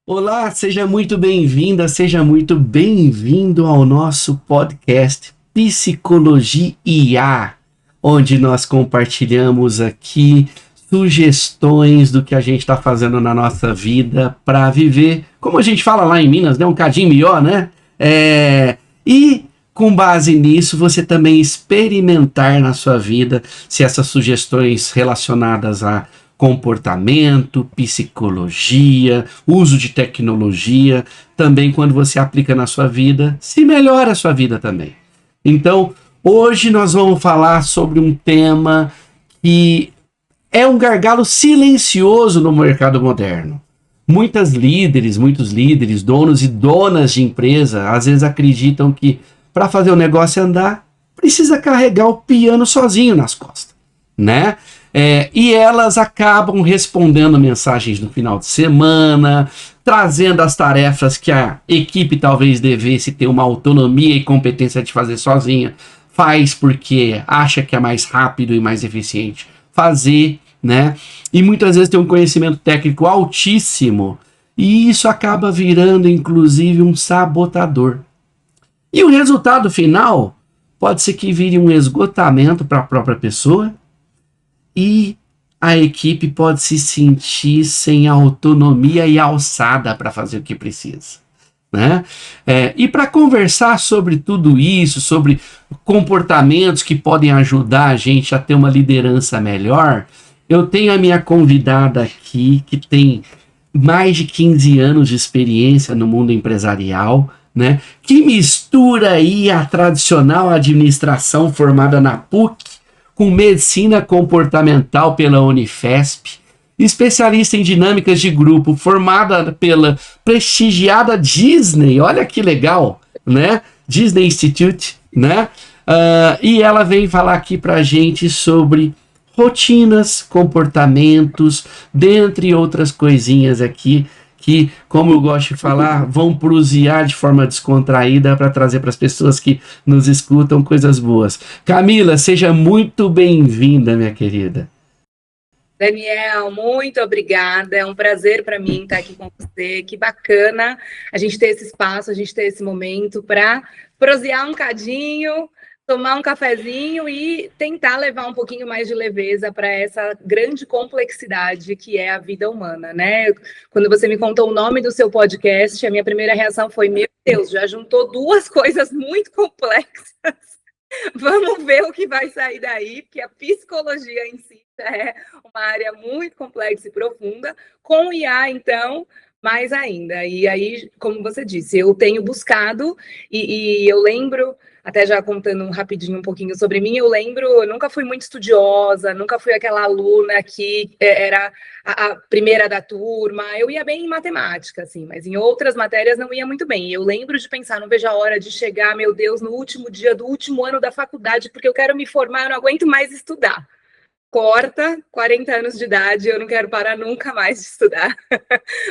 Olá, seja muito bem-vinda, seja muito bem-vindo ao nosso podcast Psicologia IA, onde nós compartilhamos aqui sugestões do que a gente está fazendo na nossa vida para viver, como a gente fala lá em Minas, né? Um cadinho melhor, né? E com base nisso, você também experimentar na sua vida se essas sugestões relacionadas a comportamento, psicologia, uso de tecnologia, também quando você aplica na sua vida, se melhora a sua vida também. Então, hoje nós vamos falar sobre um tema que é um gargalo silencioso no mercado moderno. Muitos líderes, donos e donas de empresa, às vezes acreditam que para fazer o negócio andar, precisa carregar o piano sozinho nas costas, né? E elas acabam respondendo mensagens no final de semana, trazendo as tarefas que a equipe talvez devesse ter uma autonomia e competência de fazer sozinha, faz porque acha que é mais rápido e mais eficiente fazer, né? E muitas vezes tem um conhecimento técnico altíssimo, e isso acaba virando, inclusive, um sabotador. E o resultado final pode ser que vire um esgotamento para a própria pessoa, e a equipe pode se sentir sem autonomia e alçada para fazer o que precisa, né? E para conversar sobre tudo isso, sobre comportamentos que podem ajudar a gente a ter uma liderança melhor, eu tenho a minha convidada aqui, que tem mais de 15 anos de experiência no mundo empresarial, né? Que mistura aí a tradicional administração formada na PUC com medicina comportamental pela Unifesp, especialista em dinâmicas de grupo, formada pela prestigiada Disney, olha que legal, né? Disney Institute, né? E ela vem falar aqui pra gente sobre rotinas, comportamentos, dentre outras coisinhas aqui, que, como eu gosto de falar, vão prosear de forma descontraída para trazer para as pessoas que nos escutam coisas boas. Camila, seja muito bem-vinda, minha querida. Daniel, muito obrigada. É um prazer para mim estar aqui com você. Que bacana a gente ter esse espaço, a gente ter esse momento para prosear um cadinho, tomar um cafezinho e tentar levar um pouquinho mais de leveza para essa grande complexidade que é a vida humana, né? Quando você me contou o nome do seu podcast, a minha primeira reação foi: meu Deus, já juntou duas coisas muito complexas. Vamos ver o que vai sair daí, porque a psicologia em si é uma área muito complexa e profunda, com IA, então, mais ainda. E aí, como você disse, eu tenho buscado, e eu lembro, até já contando rapidinho um pouquinho sobre mim, eu nunca fui muito estudiosa, nunca fui aquela aluna que era a primeira da turma. Eu ia bem em matemática, assim, mas em outras matérias não ia muito bem. E eu lembro de pensar, não vejo a hora de chegar, meu Deus, no último dia do último ano da faculdade, porque eu quero me formar, eu não aguento mais estudar. Corta, 40 anos de idade, eu não quero parar nunca mais de estudar,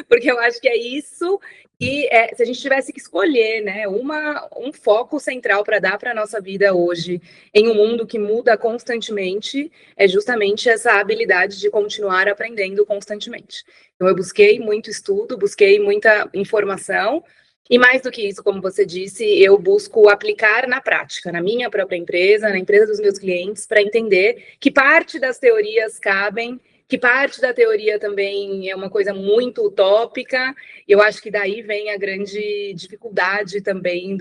porque eu acho que é isso. E se a gente tivesse que escolher, né, um foco central para dar para a nossa vida hoje, em um mundo que muda constantemente, é justamente essa habilidade de continuar aprendendo constantemente. Então, eu busquei muito estudo, busquei muita informação, e mais do que isso, como você disse, eu busco aplicar na prática, na minha própria empresa, na empresa dos meus clientes, para entender que parte das teorias cabem, que parte da teoria também é uma coisa muito utópica. Eu acho que daí vem a grande dificuldade também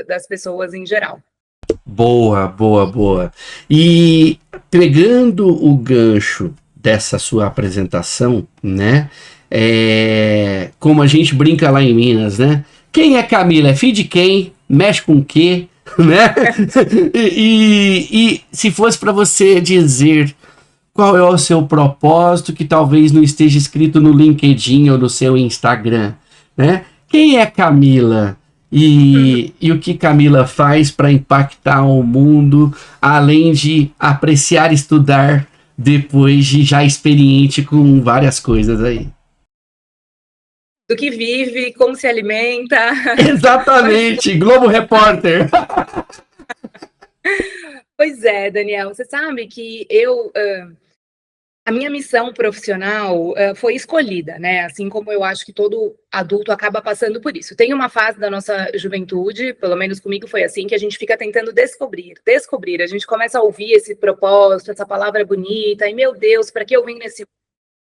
das pessoas em geral. Boa, boa, boa. E pegando o gancho dessa sua apresentação, né? Como a gente brinca lá em Minas, né? Quem é Camila? É filho de quem? Mexe com o quê? Né? E se fosse para você dizer qual é o seu propósito, que talvez não esteja escrito no LinkedIn ou no seu Instagram, né? Quem é Camila? E o que Camila faz para impactar o mundo, além de apreciar estudar depois de já experiente com várias coisas aí? Do que vive, como se alimenta. Exatamente, Globo Repórter. Pois é, Daniel, você sabe que a minha missão profissional foi escolhida, né? Assim como eu acho que todo adulto acaba passando por isso. Tem uma fase da nossa juventude, pelo menos comigo foi assim, que a gente fica tentando descobrir. A gente começa a ouvir esse propósito, essa palavra bonita, e meu Deus, para que eu vim nesse mundo?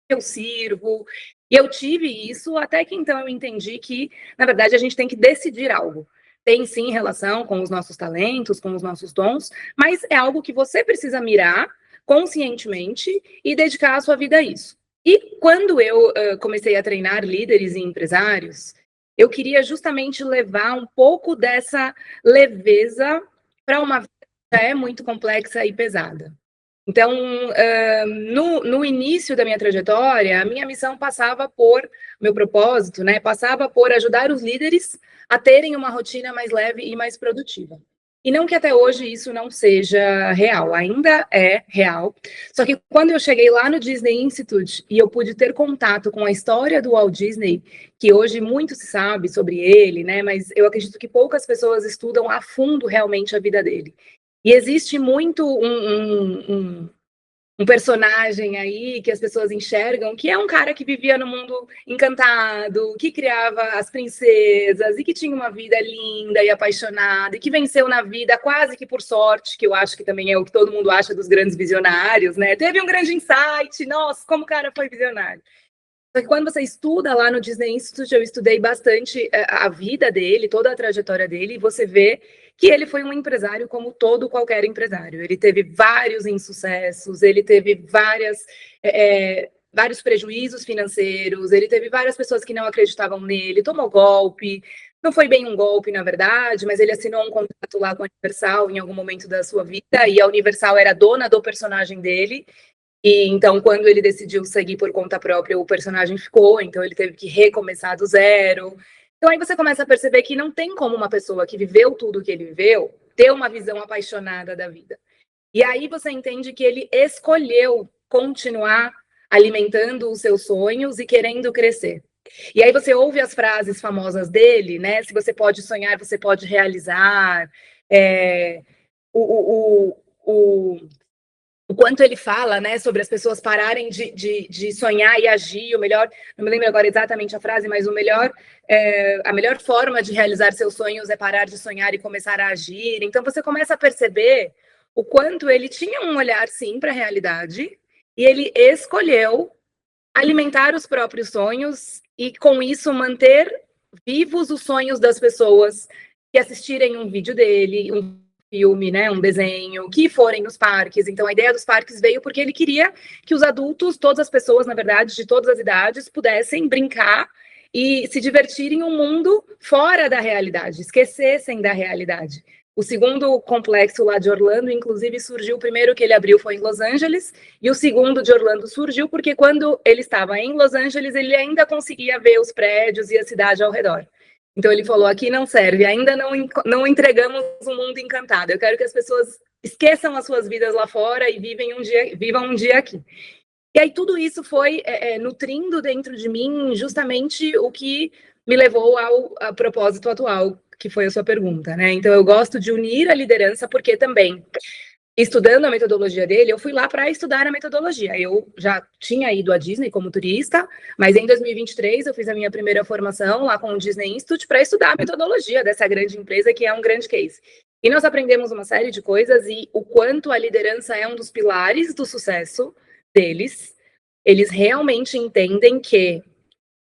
Eu sirvo? E eu tive isso até que então eu entendi que, na verdade, a gente tem que decidir algo. Tem sim relação com os nossos talentos, com os nossos dons, mas é algo que você precisa mirar conscientemente e dedicar a sua vida a isso. E quando eu comecei a treinar líderes e empresários, eu queria justamente levar um pouco dessa leveza para uma vida que já é muito complexa e pesada. Então, no início da minha trajetória, a minha missão passava por, meu propósito, né, passava por ajudar os líderes a terem uma rotina mais leve e mais produtiva. E não que até hoje isso não seja real, ainda é real. Só que quando eu cheguei lá no Disney Institute e eu pude ter contato com a história do Walt Disney, que hoje muito se sabe sobre ele, né, mas eu acredito que poucas pessoas estudam a fundo realmente a vida dele. E existe muito um personagem aí que as pessoas enxergam, que é um cara que vivia no mundo encantado, que criava as princesas e que tinha uma vida linda e apaixonada e que venceu na vida quase que por sorte, que eu acho que também é o que todo mundo acha dos grandes visionários, né? Teve um grande insight, nossa, como o cara foi visionário. Só que quando você estuda lá no Disney Institute, eu estudei bastante a vida dele, toda a trajetória dele, e você vê que ele foi um empresário como todo qualquer empresário. Ele teve vários insucessos, ele teve vários prejuízos financeiros, ele teve várias pessoas que não acreditavam nele, tomou golpe. Não foi bem um golpe, na verdade, mas ele assinou um contrato lá com a Universal em algum momento da sua vida, e a Universal era dona do personagem dele. E então, quando ele decidiu seguir por conta própria, o personagem ficou, então ele teve que recomeçar do zero. Então aí você começa a perceber que não tem como uma pessoa que viveu tudo o que ele viveu ter uma visão apaixonada da vida. E aí você entende que ele escolheu continuar alimentando os seus sonhos e querendo crescer. E aí você ouve as frases famosas dele, né? Se você pode sonhar, você pode realizar. É, o quanto ele fala, né, sobre as pessoas pararem de sonhar e agir, o melhor, não me lembro agora exatamente a frase, mas a melhor forma de realizar seus sonhos é parar de sonhar e começar a agir. Então você começa a perceber o quanto ele tinha um olhar, sim, para a realidade, e ele escolheu alimentar os próprios sonhos e, com isso, manter vivos os sonhos das pessoas que assistirem um vídeo dele, um filme, né, um desenho, que forem nos parques. Então, a ideia dos parques veio porque ele queria que os adultos, todas as pessoas, na verdade, de todas as idades, pudessem brincar e se divertir em um mundo fora da realidade, esquecessem da realidade. O segundo complexo lá de Orlando, inclusive, surgiu, o primeiro que ele abriu foi em Los Angeles, e o segundo de Orlando surgiu porque quando ele estava em Los Angeles, ele ainda conseguia ver os prédios e a cidade ao redor. Então ele falou, aqui não serve, ainda não entregamos um mundo encantado. Eu quero que as pessoas esqueçam as suas vidas lá fora e vivam um dia aqui. E aí tudo isso foi nutrindo dentro de mim justamente o que me levou ao propósito atual, que foi a sua pergunta, né? Então eu gosto de unir a liderança porque também, estudando a metodologia dele, eu fui lá para estudar a metodologia. Eu já tinha ido à Disney como turista, mas em 2023 eu fiz a minha primeira formação lá com o Disney Institute para estudar a metodologia dessa grande empresa que é um grande case. E nós aprendemos uma série de coisas e o quanto a liderança é um dos pilares do sucesso deles. Eles realmente entendem que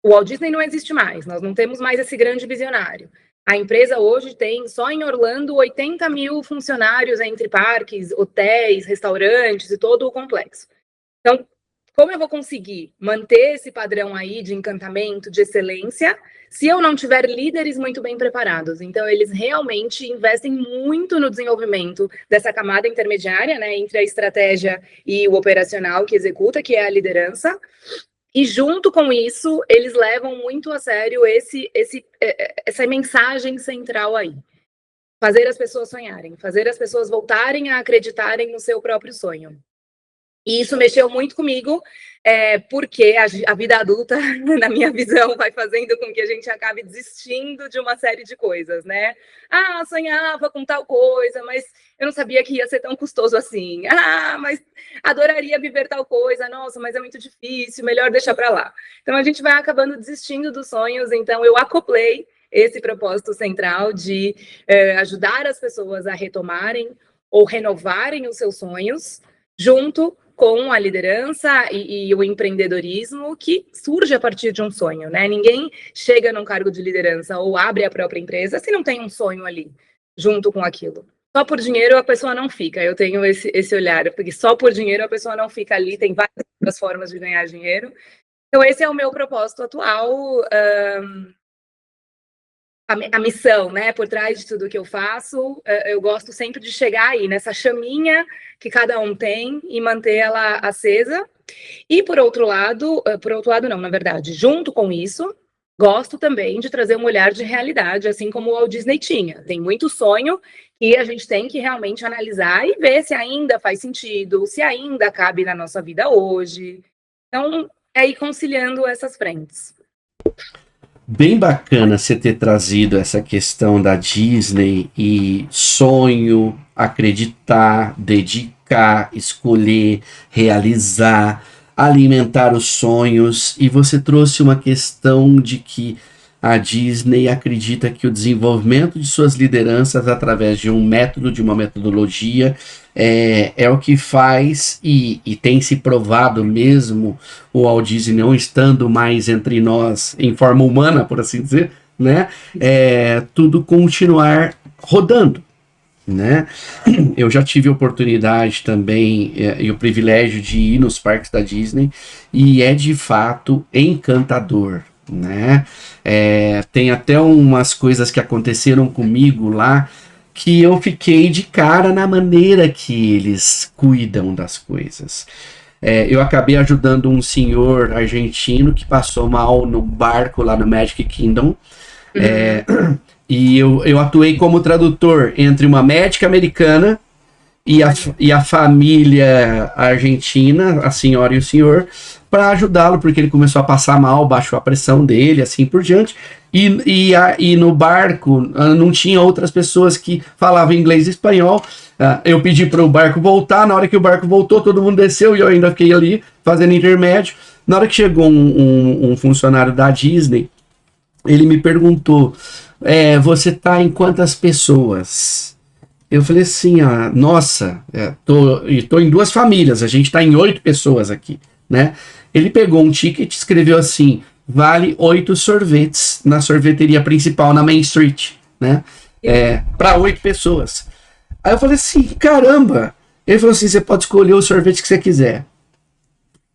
o Walt Disney não existe mais, nós não temos mais esse grande visionário. A empresa hoje tem, só em Orlando, 80 mil funcionários entre parques, hotéis, restaurantes e todo o complexo. Então, como eu vou conseguir manter esse padrão aí de encantamento, de excelência, se eu não tiver líderes muito bem preparados? Então, eles realmente investem muito no desenvolvimento dessa camada intermediária, né, entre a estratégia e o operacional que executa, que é a liderança. E junto com isso, eles levam muito a sério essa mensagem central aí. Fazer as pessoas sonharem, fazer as pessoas voltarem a acreditarem no seu próprio sonho. E isso mexeu muito comigo, porque a vida adulta, na minha visão, vai fazendo com que a gente acabe desistindo de uma série de coisas, né? Ah, sonhava com tal coisa, mas eu não sabia que ia ser tão custoso assim. Ah, mas adoraria viver tal coisa. Nossa, mas é muito difícil, melhor deixar para lá. Então a gente vai acabando desistindo dos sonhos. Então eu acoplei esse propósito central de ajudar as pessoas a retomarem ou renovarem os seus sonhos, junto com a liderança e o empreendedorismo que surge a partir de um sonho, né? Ninguém chega num cargo de liderança ou abre a própria empresa se não tem um sonho ali, junto com aquilo. Só por dinheiro a pessoa não fica. Eu tenho esse olhar, porque só por dinheiro a pessoa não fica ali, tem várias outras formas de ganhar dinheiro. Então, esse é o meu propósito atual, a missão, né, por trás de tudo que eu faço. Eu gosto sempre de chegar aí, nessa chaminha que cada um tem e manter ela acesa. E por outro lado não, na verdade, junto com isso, gosto também de trazer um olhar de realidade, assim como o Walt Disney tinha. Tem muito sonho que a gente tem que realmente analisar e ver se ainda faz sentido, se ainda cabe na nossa vida hoje. Então, é ir conciliando essas frentes. Bem bacana você ter trazido essa questão da Disney e sonho, acreditar, dedicar, escolher, realizar, alimentar os sonhos. E você trouxe uma questão de que a Disney acredita que o desenvolvimento de suas lideranças através de um método, de uma metodologia, é o que faz, e tem se provado mesmo, o Walt Disney não estando mais entre nós em forma humana, por assim dizer, né? Tudo continuar rodando, né? Eu já tive a oportunidade também e o privilégio de ir nos parques da Disney e é de fato encantador, né? Tem até umas coisas que aconteceram comigo lá que eu fiquei de cara na maneira que eles cuidam das coisas. Eu acabei ajudando um senhor argentino que passou mal no barco lá no Magic Kingdom. E eu atuei como tradutor entre uma médica americana e a família argentina, a senhora e o senhor, para ajudá-lo, porque ele começou a passar mal, baixou a pressão dele, assim por diante. E no barco não tinha outras pessoas que falavam inglês e espanhol. Eu pedi para o barco voltar. Na hora que o barco voltou, todo mundo desceu e eu ainda fiquei ali fazendo intermédio. Na hora que chegou um funcionário da Disney, ele me perguntou: você tá em quantas pessoas? Eu falei assim: nossa, tô em 2 famílias, a gente tá em 8 pessoas aqui, né? Ele pegou um ticket e escreveu assim: vale 8 sorvetes na sorveteria principal na Main Street, né? Para 8 pessoas. Aí eu falei assim: caramba! Ele falou assim: você pode escolher o sorvete que você quiser.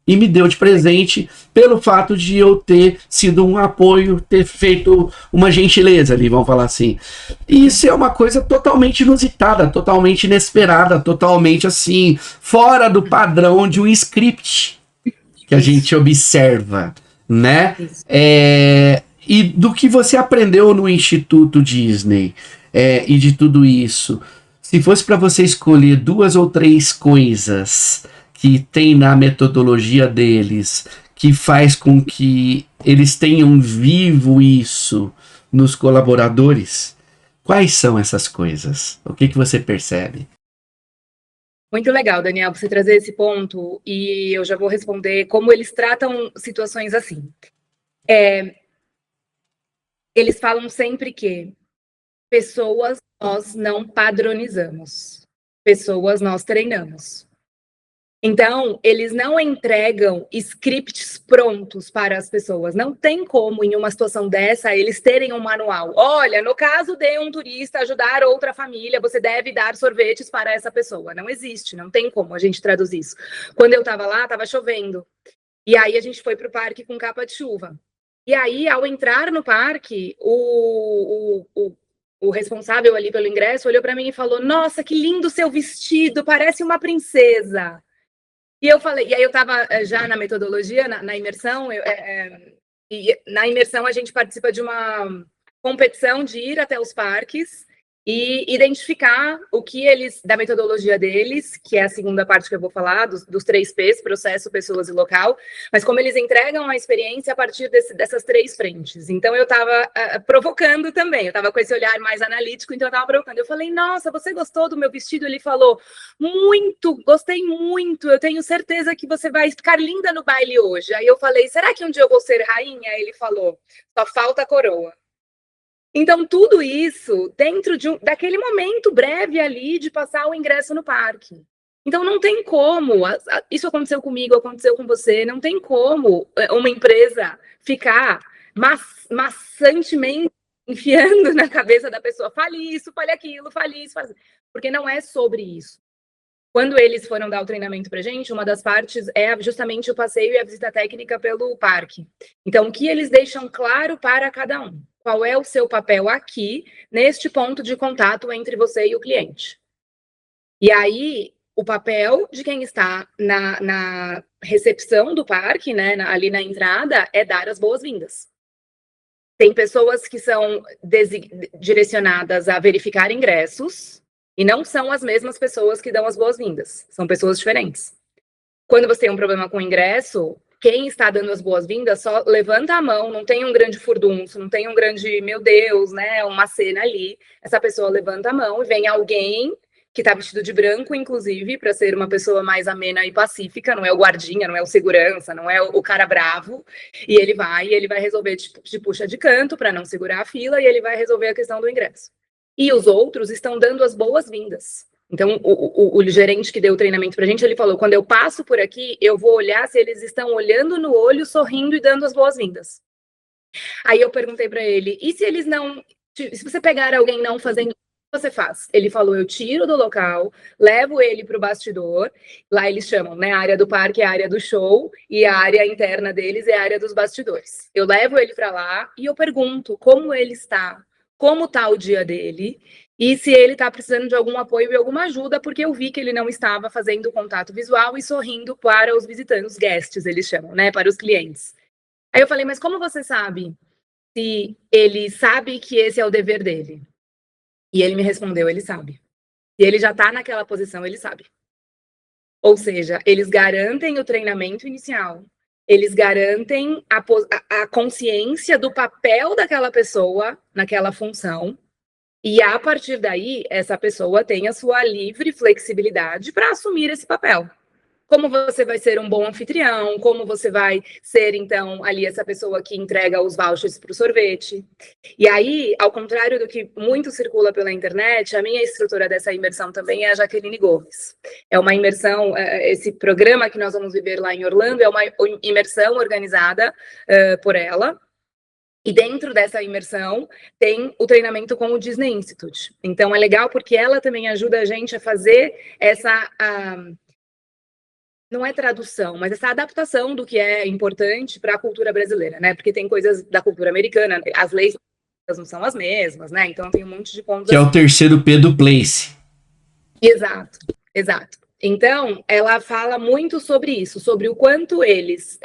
E me deu de presente pelo fato de eu ter sido um apoio, ter feito uma gentileza ali, vamos falar assim. E isso é uma coisa totalmente inusitada, totalmente inesperada, totalmente assim, fora do padrão de um script que a gente observa, né? E do que você aprendeu no Instituto Disney e de tudo isso, se fosse para você escolher 2 ou 3 coisas que tem na metodologia deles, que faz com que eles tenham vivo isso nos colaboradores, quais são essas coisas? O que você percebe? Muito legal, Daniel, você trazer esse ponto, e eu já vou responder como eles tratam situações assim. Eles falam sempre que pessoas nós não padronizamos, pessoas nós treinamos. Então, eles não entregam scripts prontos para as pessoas. Não tem como, em uma situação dessa, eles terem um manual. Olha, no caso de um turista ajudar outra família, você deve dar sorvetes para essa pessoa. Não existe, não tem como a gente traduzir isso. Quando eu estava lá, estava chovendo. E aí a gente foi para o parque com capa de chuva. E aí, ao entrar no parque, o responsável ali pelo ingresso olhou para mim e falou: nossa, que lindo seu vestido, parece uma princesa. E eu falei, e aí eu estava já na metodologia, na imersão, e na imersão a gente participa de uma competição de ir até os parques e identificar o que eles, da metodologia deles, que é a segunda parte que eu vou falar, dos 3 P's, processo, pessoas e local, mas como eles entregam a experiência a partir dessas 3 frentes. Então, eu estava provocando também, eu estava com esse olhar mais analítico, então eu estava provocando. Eu falei, nossa, você gostou do meu vestido? Ele falou, muito, gostei muito, eu tenho certeza que você vai ficar linda no baile hoje. Aí eu falei, será que um dia eu vou ser rainha? Aí ele falou, só falta a coroa. Então, tudo isso dentro daquele momento breve ali de passar o ingresso no parque. Então, não tem como, isso aconteceu comigo, aconteceu com você, não tem como uma empresa ficar maçantemente enfiando na cabeça da pessoa, fale isso, fale aquilo, fale isso, fale... porque não é sobre isso. Quando eles foram dar o treinamento pra gente, uma das partes é justamente o passeio e a visita técnica pelo parque. Então, o que eles deixam claro para cada um? Qual é o seu papel aqui, neste ponto de contato entre você e o cliente? E aí, o papel de quem está na recepção do parque, né, ali na entrada, é dar as boas-vindas. Tem pessoas que são direcionadas a verificar ingressos, e não são as mesmas pessoas que dão as boas-vindas. São pessoas diferentes. Quando você tem um problema com o ingresso, quem está dando as boas-vindas só levanta a mão, não tem um grande furdunço, não tem um grande, meu Deus, né, uma cena ali. Essa pessoa levanta a mão e vem alguém que está vestido de branco, inclusive, para ser uma pessoa mais amena e pacífica, não é o guardinha, não é o segurança, não é o cara bravo, e ele vai resolver, te puxa de canto para não segurar a fila, e ele vai resolver a questão do ingresso. E os outros estão dando as boas-vindas. Então, o gerente que deu o treinamento pra gente, ele falou, quando eu passo por aqui, eu vou olhar se eles estão olhando no olho, sorrindo e dando as boas-vindas. Aí eu perguntei para ele, e se eles não... Se você pegar alguém não fazendo, o que você faz? Ele falou, eu tiro do local, levo ele para o bastidor, lá eles chamam, né, a área do parque é a área do show, e a área interna deles é a área dos bastidores. Eu levo ele para lá e eu pergunto como ele está, como está o dia dele, e se ele está precisando de algum apoio e alguma ajuda, porque eu vi que ele não estava fazendo contato visual e sorrindo para os visitantes, os guests, eles chamam, né, para os clientes. Aí eu falei, mas como você sabe se ele sabe que esse é o dever dele? E ele me respondeu, ele sabe. E ele já está naquela posição, ele sabe. Ou seja, eles garantem o treinamento inicial, eles garantem a consciência do papel daquela pessoa naquela função, e a partir daí, essa pessoa tem a sua livre flexibilidade para assumir esse papel. Como você vai ser um bom anfitrião, como você vai ser, então, ali essa pessoa que entrega os vouchers para o sorvete. E aí, ao contrário do que muito circula pela internet, a minha instrutora dessa imersão também é a Jaqueline Gomes. É uma imersão, esse programa que nós vamos viver lá em Orlando é uma imersão organizada por ela. E dentro dessa imersão tem o treinamento com o Disney Institute. Então é legal porque ela também ajuda a gente a fazer essa... não é tradução, mas essa adaptação do que é importante para a cultura brasileira, né? Porque tem coisas da cultura americana, as leis não são as mesmas, né? Então tem um monte de pontos. Que é o terceiro P do Place. Exato, exato. Então, ela fala muito sobre isso, sobre o quanto eles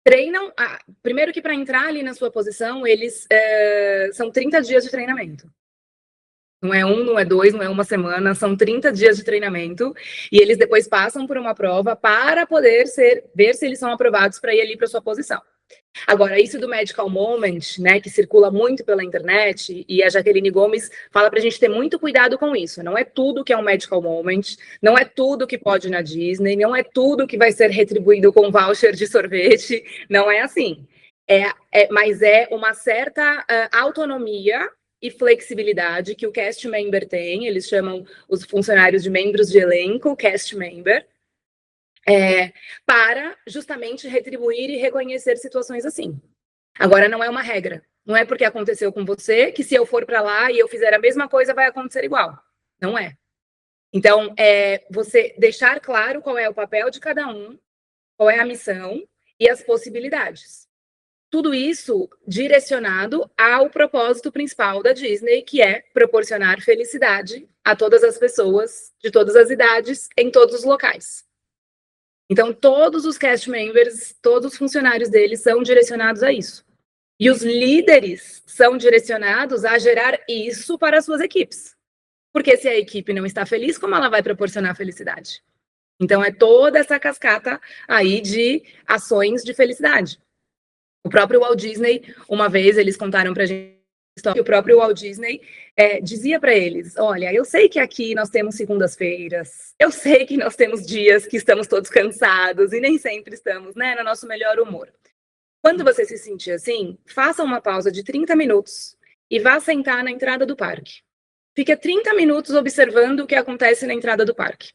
treinam. Primeiro que para entrar ali na sua posição, eles são 30 dias de treinamento. Não é um, não é dois, não é uma semana, são 30 dias de treinamento, e eles depois passam por uma prova para poder ver se eles são aprovados para ir ali para sua posição. Agora, isso do Magical Moment, né, que circula muito pela internet, e a Jaqueline Gomes fala para a gente ter muito cuidado com isso. Não é tudo que é um Magical Moment, não é tudo que pode ir na Disney, não é tudo que vai ser retribuído com voucher de sorvete, não é assim. Mas é uma certa autonomia e flexibilidade que o cast member tem, eles chamam os funcionários de membros de elenco, cast member, para justamente retribuir e reconhecer situações assim. Agora, não é uma regra. Não é porque aconteceu com você que se eu for para lá e eu fizer a mesma coisa, vai acontecer igual. Não é. Então, você deixar claro qual é o papel de cada um, qual é a missão e as possibilidades. Tudo isso direcionado ao propósito principal da Disney, que é proporcionar felicidade a todas as pessoas, de todas as idades, em todos os locais. Então, todos os cast members, todos os funcionários deles são direcionados a isso. E os líderes são direcionados a gerar isso para as suas equipes. Porque se a equipe não está feliz, como ela vai proporcionar felicidade? Então, é toda essa cascata aí de ações de felicidade. O próprio Walt Disney, uma vez, eles contaram pra gente que o próprio Walt Disney dizia para eles, olha, eu sei que aqui nós temos segundas-feiras, eu sei que nós temos dias que estamos todos cansados e nem sempre estamos, né, no nosso melhor humor. Quando você se sentir assim, faça uma pausa de 30 minutos e vá sentar na entrada do parque. Fique 30 minutos observando o que acontece na entrada do parque.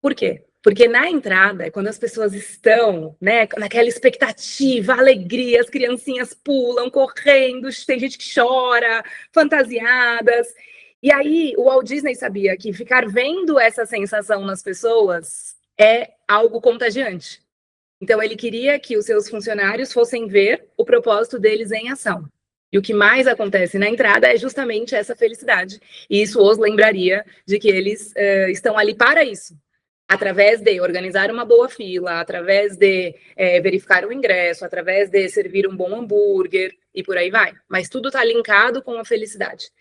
Por quê? Porque na entrada é quando as pessoas estão, né, naquela expectativa, alegria, as criancinhas pulam, correndo, tem gente que chora, fantasiadas. E aí o Walt Disney sabia que ficar vendo essa sensação nas pessoas é algo contagiante. Então ele queria que os seus funcionários fossem ver o propósito deles em ação. E o que mais acontece na entrada é justamente essa felicidade. E isso os lembraria de que eles estão ali para isso. Através de organizar uma boa fila, através de verificar o ingresso, através de servir um bom hambúrguer e por aí vai. Mas tudo está linkado com a felicidade.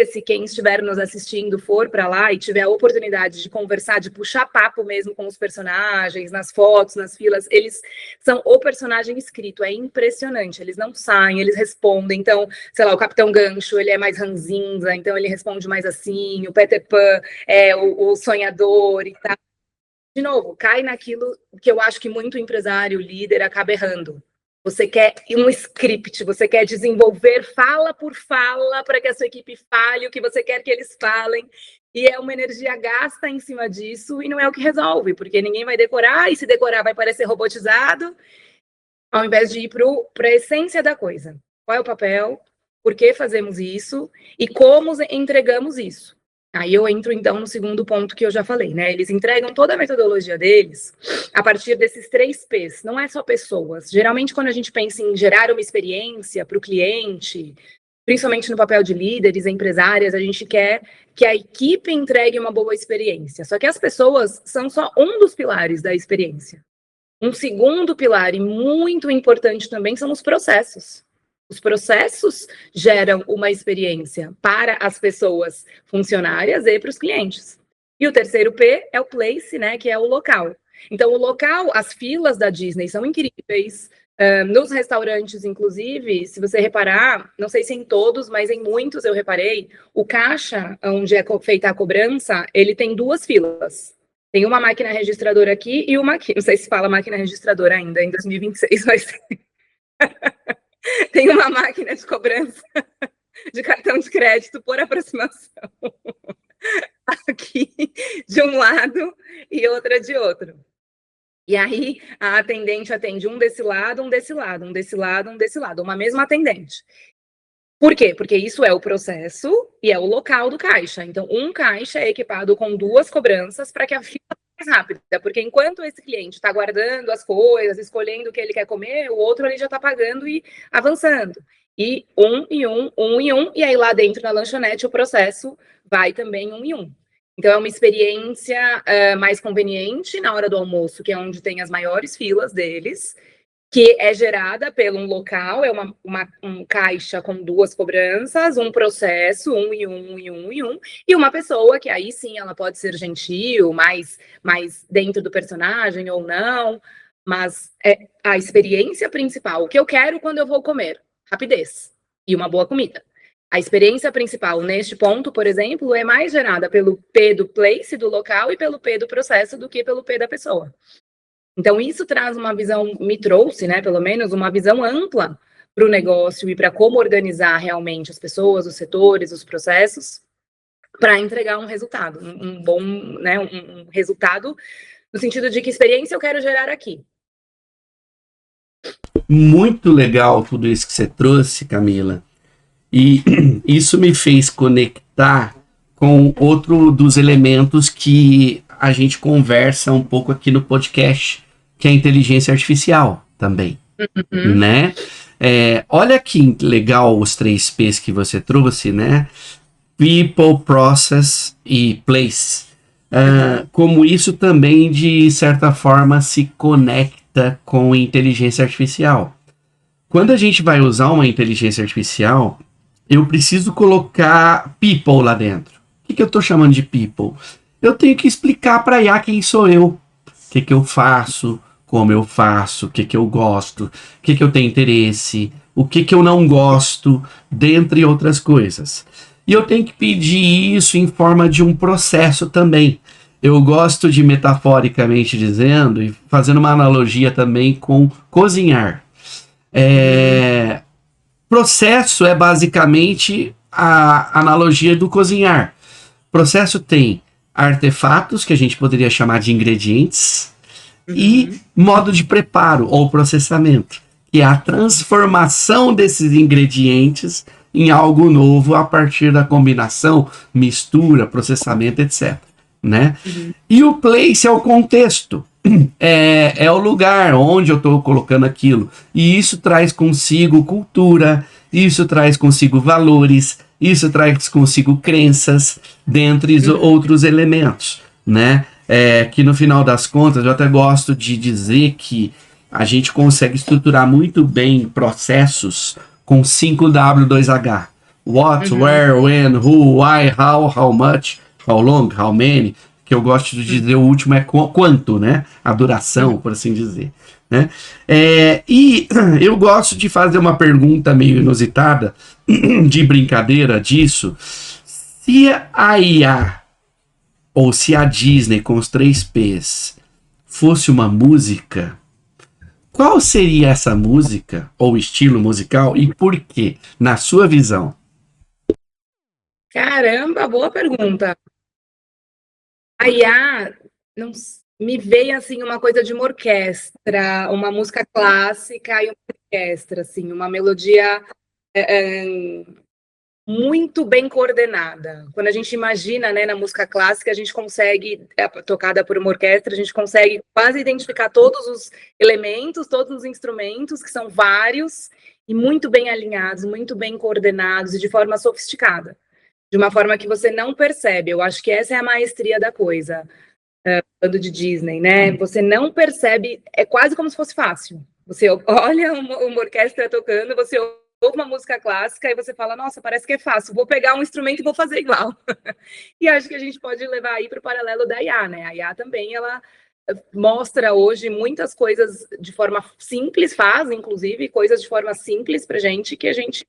Se quem estiver nos assistindo for para lá e tiver a oportunidade de conversar, de puxar papo mesmo com os personagens, nas fotos, nas filas, eles são o personagem escrito, é impressionante, eles não saem, eles respondem, então, sei lá, o Capitão Gancho, ele é mais ranzinza, então ele responde mais assim, o Peter Pan é o sonhador e tal. De novo, cai naquilo que eu acho que muito empresário, líder, acaba errando. Você quer um script, você quer desenvolver fala por fala para que a sua equipe fale o que você quer que eles falem. E é uma energia gasta em cima disso e não é o que resolve, porque ninguém vai decorar, e se decorar vai parecer robotizado, ao invés de ir para a essência da coisa. Qual é o papel? Por que fazemos isso? E como entregamos isso? Aí eu entro, então, no segundo ponto que eu já falei, né? Eles entregam toda a metodologia deles a partir desses 3 P's. Não é só pessoas. Geralmente, quando a gente pensa em gerar uma experiência para o cliente, principalmente no papel de líderes, empresárias, a gente quer que a equipe entregue uma boa experiência. Só que as pessoas são só um dos pilares da experiência. Um segundo pilar, e muito importante também, são os processos. Os processos geram uma experiência para as pessoas funcionárias e para os clientes. E o terceiro P é o place, né, que é o local. Então, o local, as filas da Disney são incríveis. Nos restaurantes, inclusive, se você reparar, não sei se em todos, mas em muitos eu reparei, o caixa, onde é feita a cobrança, ele tem 2 filas. Tem uma máquina registradora aqui e uma aqui. Não sei se fala máquina registradora ainda, em 2026, mas... Tem uma máquina de cobrança de cartão de crédito por aproximação. Aqui de um lado e outra de outro. E aí a atendente atende um desse lado, um desse lado, um desse lado, um desse lado. Uma mesma atendente. Por quê? Porque isso é o processo e é o local do caixa. Então, um caixa é equipado com 2 cobranças para que a fila mais rápida, porque enquanto esse cliente está guardando as coisas, escolhendo o que ele quer comer, o outro ele já está pagando e avançando. E um, e aí lá dentro na lanchonete o processo vai também 1 em 1. Então é uma experiência mais conveniente na hora do almoço, que é onde tem as maiores filas deles, que é gerada pelo um local, é um caixa com 2 cobranças, um processo, 1 em 1, e uma pessoa que aí sim ela pode ser gentil, mais dentro do personagem ou não, mas é a experiência principal, o que eu quero quando eu vou comer, rapidez e uma boa comida. A experiência principal neste ponto, por exemplo, é mais gerada pelo P do place, do local, e pelo P do processo do que pelo P da pessoa. Então, isso traz uma visão, me trouxe, né, pelo menos, uma visão ampla para o negócio e para como organizar realmente as pessoas, os setores, os processos, para entregar um resultado, um bom, né, um resultado no sentido de que experiência eu quero gerar aqui. Muito legal tudo isso que você trouxe, Camila. E isso me fez conectar com outro dos elementos que a gente conversa um pouco aqui no podcast, que é a inteligência artificial também, né? Olha que legal os 3 P's que você trouxe, né? People, Process e Place. Como isso também, de certa forma, se conecta com inteligência artificial. quando a gente vai usar uma inteligência artificial, eu preciso colocar people lá dentro. O que eu estou chamando de people? Eu tenho que explicar para a IA quem sou eu, o que eu faço, como eu faço, o que eu gosto, o que eu tenho interesse, o que eu não gosto, dentre outras coisas. E eu tenho que pedir isso em forma de um processo também. Eu gosto de, metaforicamente dizendo, e fazendo uma analogia também com cozinhar. Processo é basicamente a analogia do cozinhar. Processo tem artefatos, que a gente poderia chamar de ingredientes, e modo de preparo ou processamento, que é a transformação desses ingredientes em algo novo a partir da combinação, mistura, processamento, etc. Né? E o place é o contexto, é o lugar onde eu estou colocando aquilo. E isso traz consigo cultura, isso traz consigo valores, isso traz consigo crenças, dentre outros elementos, né? Que no final das contas, eu até gosto de dizer que a gente consegue estruturar muito bem processos com 5W2H. What, where, when, who, why, how much, how long, how many, que eu gosto de dizer, o último é quanto, né? A duração, por assim dizer. Né? E eu gosto de fazer uma pergunta meio inusitada, de brincadeira disso. Se a IA, ou se a Disney com os 3 Ps, fosse uma música, qual seria essa música, ou estilo musical, e por quê, na sua visão? Caramba, boa pergunta. A IA não, me veio assim uma coisa de uma orquestra, uma música clássica e uma orquestra, assim, uma melodia muito bem coordenada. Quando a gente imagina, né, na música clássica, a gente consegue, tocada por uma orquestra, a gente consegue quase identificar todos os elementos, todos os instrumentos, que são vários e muito bem alinhados, muito bem coordenados e de forma sofisticada. De uma forma que você não percebe. Eu acho que essa é a maestria da coisa, falando de Disney, né? Você não percebe, é quase como se fosse fácil. Você olha uma orquestra tocando, você ouve uma música clássica e você fala, nossa, parece que é fácil, vou pegar um instrumento e vou fazer igual. E acho que a gente pode levar aí para o paralelo da IA, né? A IA também, ela mostra hoje muitas coisas de forma simples, faz, inclusive, coisas de forma simples pra gente, que a gente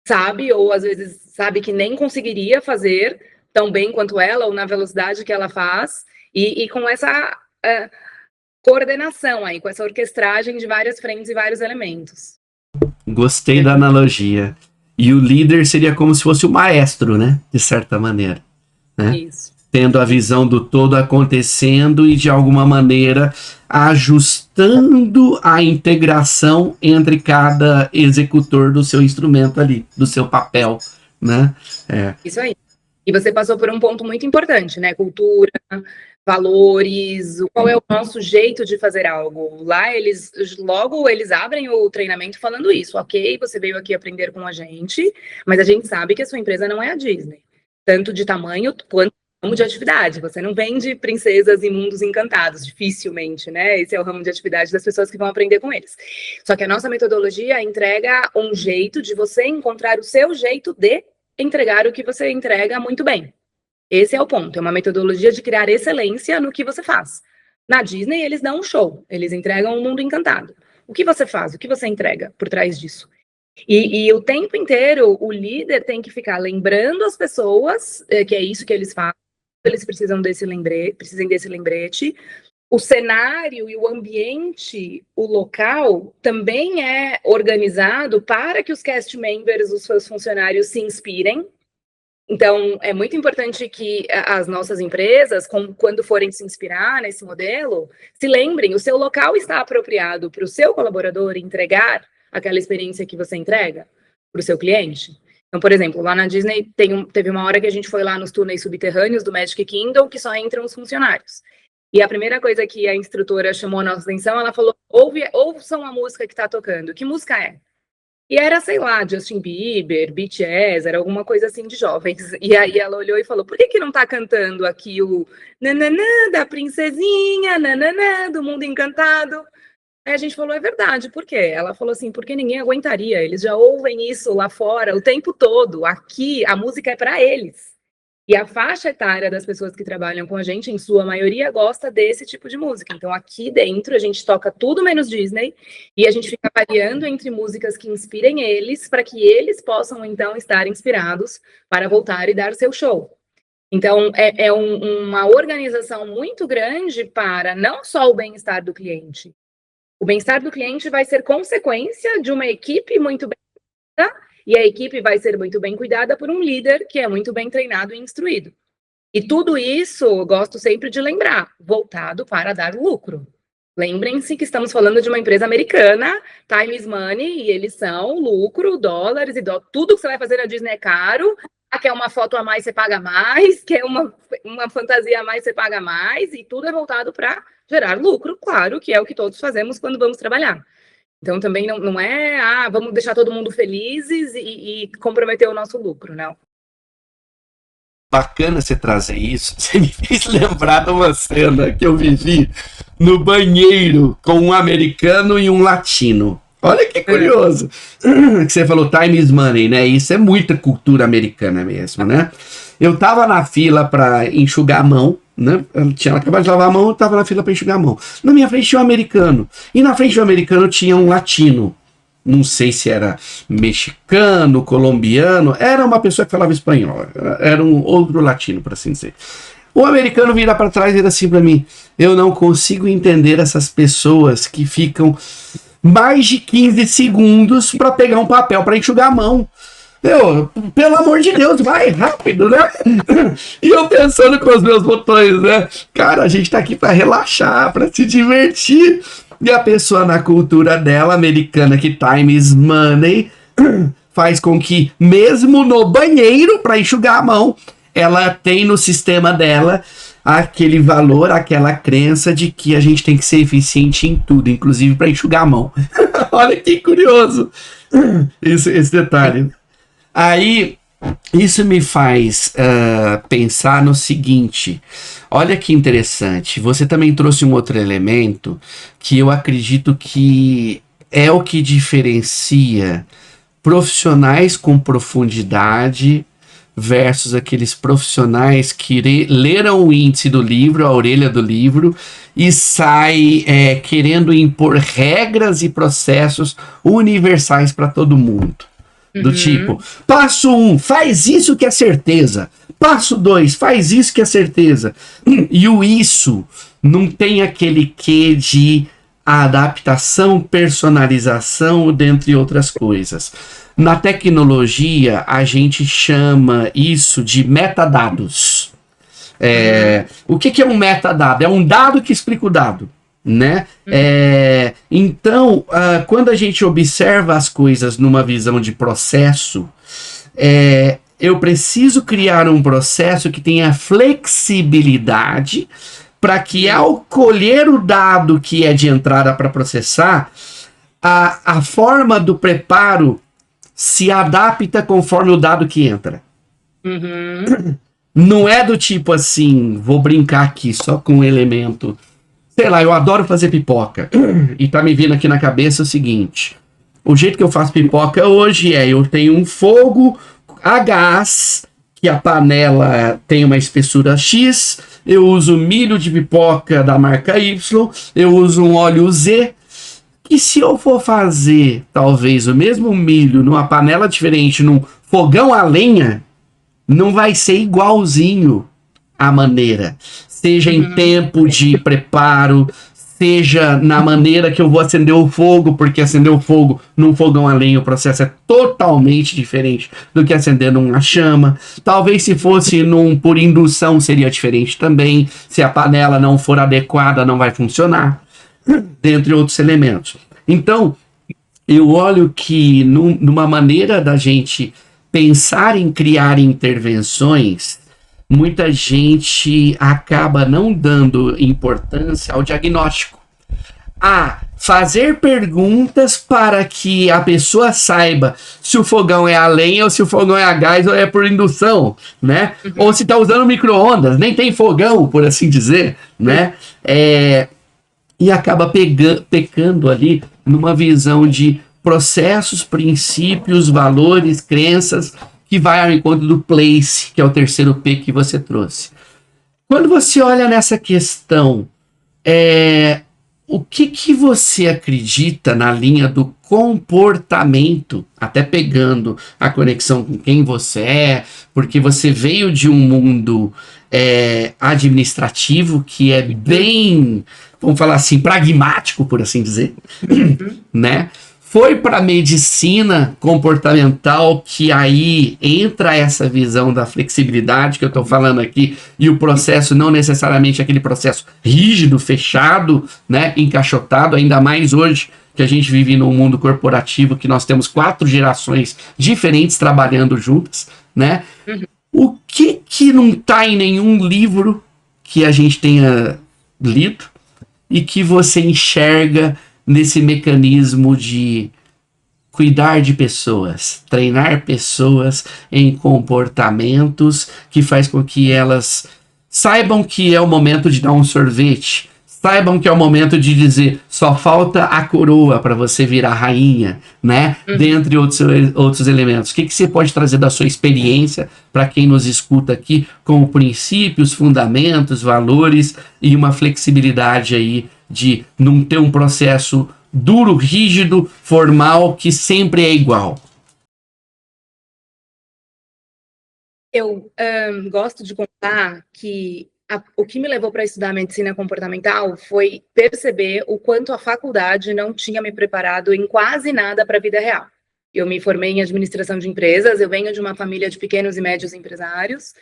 sabe, ou às vezes sabe que nem conseguiria fazer tão bem quanto ela, ou na velocidade que ela faz, e com essa coordenação aí, com essa orquestragem de várias frentes e vários elementos. Gostei da analogia. E o líder seria como se fosse o maestro, né? De certa maneira. Né? Isso. Tendo a visão do todo acontecendo e, de alguma maneira, ajustando a integração entre cada executor do seu instrumento ali, do seu papel, né? Isso aí. E você passou por um ponto muito importante, né? Cultura, valores, qual é o nosso jeito de fazer algo. Lá logo eles abrem o treinamento falando isso. Ok, você veio aqui aprender com a gente, mas a gente sabe que a sua empresa não é a Disney. Tanto de tamanho quanto ramo de atividade. Você não vende princesas e mundos encantados, dificilmente, né? Esse é o ramo de atividade das pessoas que vão aprender com eles. Só que a nossa metodologia entrega um jeito de você encontrar o seu jeito de entregar o que você entrega muito bem. Esse é o ponto. É uma metodologia de criar excelência no que você faz. Na Disney, eles dão um show. Eles entregam um mundo encantado. O que você faz? O que você entrega por trás disso? E o tempo inteiro, o líder tem que ficar lembrando as pessoas que é isso que eles fazem. Eles precisam desse lembrete. O cenário e o ambiente, o local, também é organizado para que os cast members, os seus funcionários, se inspirem. Então, é muito importante que as nossas empresas, quando forem se inspirar nesse modelo, se lembrem, o seu local está apropriado para o seu colaborador entregar aquela experiência que você entrega para o seu cliente. Então, por exemplo, lá na Disney teve uma hora que a gente foi lá nos túneis subterrâneos do Magic Kingdom, que só entram os funcionários. E a primeira coisa que a instrutora chamou a nossa atenção, ela falou, ouçam a música que está tocando. Que música é? E era, sei lá, Justin Bieber, BTS, era alguma coisa assim de jovens. E aí ela olhou e falou, por que não tá cantando aqui o nananã da princesinha, nananã do mundo encantado? Aí a gente falou, é verdade, por quê? Ela falou assim, porque ninguém aguentaria, eles já ouvem isso lá fora o tempo todo, aqui a música é para eles. E a faixa etária das pessoas que trabalham com a gente, em sua maioria, gosta desse tipo de música. Então aqui dentro a gente toca tudo menos Disney e a gente fica variando entre músicas que inspirem eles, para que eles possam então estar inspirados para voltar e dar seu show. Então, uma organização muito grande para não só o bem-estar do cliente. O bem-estar do cliente vai ser consequência de uma equipe muito bem cuidada, e a equipe vai ser muito bem cuidada por um líder que é muito bem treinado e instruído. E tudo isso, eu gosto sempre de lembrar, voltado para dar lucro. Lembrem-se que estamos falando de uma empresa americana, time is money, e eles são lucro, dólares, tudo que você vai fazer na Disney é caro. Quer uma foto a mais, você paga mais, quer uma fantasia a mais, você paga mais, e tudo é voltado para gerar lucro, claro, que é o que todos fazemos quando vamos trabalhar. Então também não é, vamos deixar todo mundo felizes e comprometer o nosso lucro, não. Bacana você trazer isso. Você me fez lembrar de uma cena que eu vivi no banheiro com um americano e um latino. Olha que curioso. Que você falou time is money, né? Isso é muita cultura americana mesmo, né? Eu tava na fila para enxugar a mão, né? Ela acabado de lavar a mão, eu tava na fila para enxugar a mão. Na minha frente tinha um americano. E na frente do americano tinha um latino. Não sei se era mexicano, colombiano. Era uma pessoa que falava espanhol. Era um outro latino, por assim dizer. O americano vira para trás e diz assim para mim: eu não consigo entender essas pessoas que ficam mais de 15 segundos para pegar um papel para enxugar a mão. Meu, pelo amor de Deus, vai rápido, né? E eu pensando com os meus botões, né? Cara, a gente tá aqui para relaxar, para se divertir. E a pessoa, na cultura dela, americana, que time is money, faz com que, mesmo no banheiro, para enxugar a mão, ela tem no sistema dela aquele valor, aquela crença de que a gente tem que ser eficiente em tudo, inclusive para enxugar a mão. Olha que curioso esse detalhe. Aí, isso me faz pensar no seguinte. Olha que interessante. Você também trouxe um outro elemento que eu acredito que é o que diferencia profissionais com profundidade versus aqueles profissionais que leram o índice do livro, a orelha do livro, e sai querendo impor regras e processos universais para todo mundo. Do tipo, passo 1, faz isso que é certeza. Passo 2, faz isso que é certeza. E o isso não tem aquele quê de adaptação, personalização, dentre outras coisas. Na tecnologia, a gente chama isso de metadados. O que é um metadado? É um dado que explica o dado, né? Então, quando a gente observa as coisas numa visão de processo, eu preciso criar um processo que tenha flexibilidade para que, ao colher o dado que é de entrada para processar, a forma do preparo se adapta conforme o dado que entra. Não é do tipo assim, vou brincar aqui só com um elemento. Sei lá, eu adoro fazer pipoca. E tá me vindo aqui na cabeça o seguinte: o jeito que eu faço pipoca hoje eu tenho um fogo a gás, que a panela tem uma espessura X, eu uso milho de pipoca da marca Y, eu uso um óleo Z, que se eu for fazer, talvez, o mesmo milho numa panela diferente, num fogão a lenha, não vai ser igualzinho a maneira. Seja em tempo de preparo, seja na maneira que eu vou acender o fogo, porque acender o fogo num fogão a lenha, o processo é totalmente diferente do que acender numa chama. Talvez se fosse por indução seria diferente também. Se a panela não for adequada, não vai funcionar. Dentre outros elementos. Então, eu olho que numa maneira da gente pensar em criar intervenções, muita gente acaba não dando importância ao diagnóstico. Fazer perguntas para que a pessoa saiba se o fogão é a lenha ou se o fogão é a gás ou é por indução, né? Ou se está usando micro-ondas, nem tem fogão, por assim dizer, né? e acaba pecando ali numa visão de processos, princípios, valores, crenças, que vai ao encontro do place, que é o terceiro P que você trouxe. Quando você olha nessa questão, o que você acredita na linha do comportamento, até pegando a conexão com quem você é, porque você veio de um mundo administrativo que é bem, vamos falar assim, pragmático, por assim dizer, né? Foi para medicina comportamental, que aí entra essa visão da flexibilidade que eu estou falando aqui, e o processo não necessariamente aquele processo rígido, fechado, né, encaixotado, ainda mais hoje que a gente vive num mundo corporativo, que nós temos 4 gerações diferentes trabalhando juntas, né? O que não está em nenhum livro que a gente tenha lido e que você enxerga nesse mecanismo de cuidar de pessoas, treinar pessoas em comportamentos que faz com que elas saibam que é o momento de dar um sorvete, saibam que é o momento de dizer só falta a coroa para você virar rainha, né? Dentre outros elementos. O que você pode trazer da sua experiência para quem nos escuta aqui, como princípios, fundamentos, valores e uma flexibilidade aí de não ter um processo duro, rígido, formal, que sempre é igual? Eu gosto de contar que o que me levou para estudar medicina comportamental foi perceber o quanto a faculdade não tinha me preparado em quase nada para a vida real. Eu me formei em administração de empresas, eu venho de uma família de pequenos e médios empresários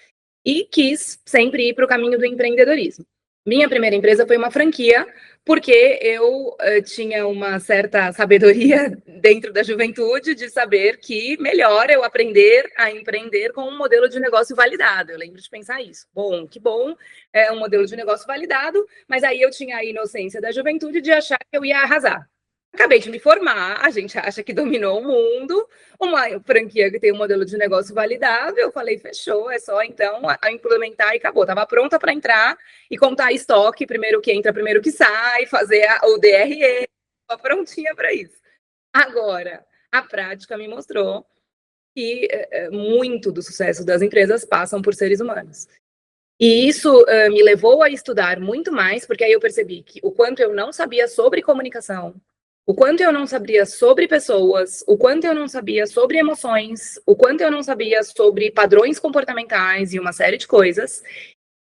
e quis sempre ir para o caminho do empreendedorismo. Minha primeira empresa foi uma franquia, porque eu tinha uma certa sabedoria dentro da juventude de saber que melhor eu aprender a empreender com um modelo de negócio validado. Eu lembro de pensar isso. Bom, que bom, é um modelo de negócio validado, mas aí eu tinha a inocência da juventude de achar que eu ia arrasar. Acabei de me formar, a gente acha que dominou o mundo, uma franquia que tem um modelo de negócio validado, eu falei, fechou, é só então a implementar e acabou. Estava pronta para entrar e contar estoque, primeiro que entra, primeiro que sai, fazer o DRE, estava prontinha para isso. Agora, a prática me mostrou que muito do sucesso das empresas passam por seres humanos. E isso me levou a estudar muito mais, porque aí eu percebi que o quanto eu não sabia sobre comunicação, o quanto eu não sabia sobre pessoas, o quanto eu não sabia sobre emoções, o quanto eu não sabia sobre padrões comportamentais e uma série de coisas,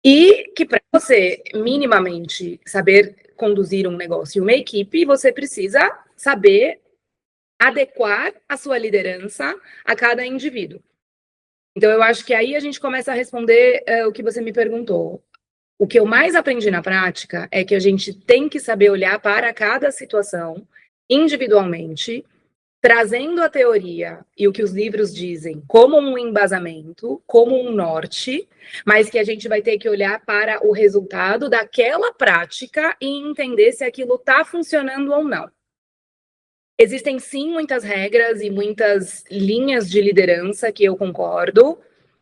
e que para você minimamente saber conduzir um negócio e uma equipe, você precisa saber adequar a sua liderança a cada indivíduo. Então, eu acho que aí a gente começa a responder o que você me perguntou. O que eu mais aprendi na prática é que a gente tem que saber olhar para cada situação individualmente, trazendo a teoria e o que os livros dizem como um embasamento, como um norte, mas que a gente vai ter que olhar para o resultado daquela prática e entender se aquilo está funcionando ou não. Existem sim muitas regras e muitas linhas de liderança que eu concordo,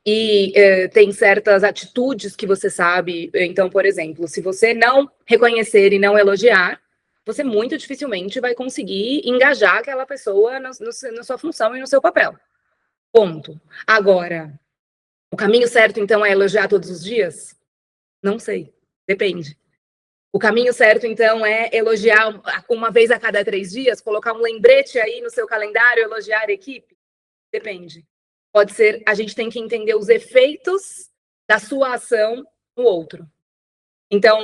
e tem certas atitudes que você sabe. Então, por exemplo, se você não reconhecer e não elogiar, você muito dificilmente vai conseguir engajar aquela pessoa na sua função e no seu papel. Ponto. Agora, o caminho certo, então, é elogiar todos os dias? Não sei. Depende. O caminho certo, então, é elogiar uma vez a cada 3 dias, colocar um lembrete aí no seu calendário, elogiar a equipe? Depende. Pode ser, a gente tem que entender os efeitos da sua ação no outro. Então,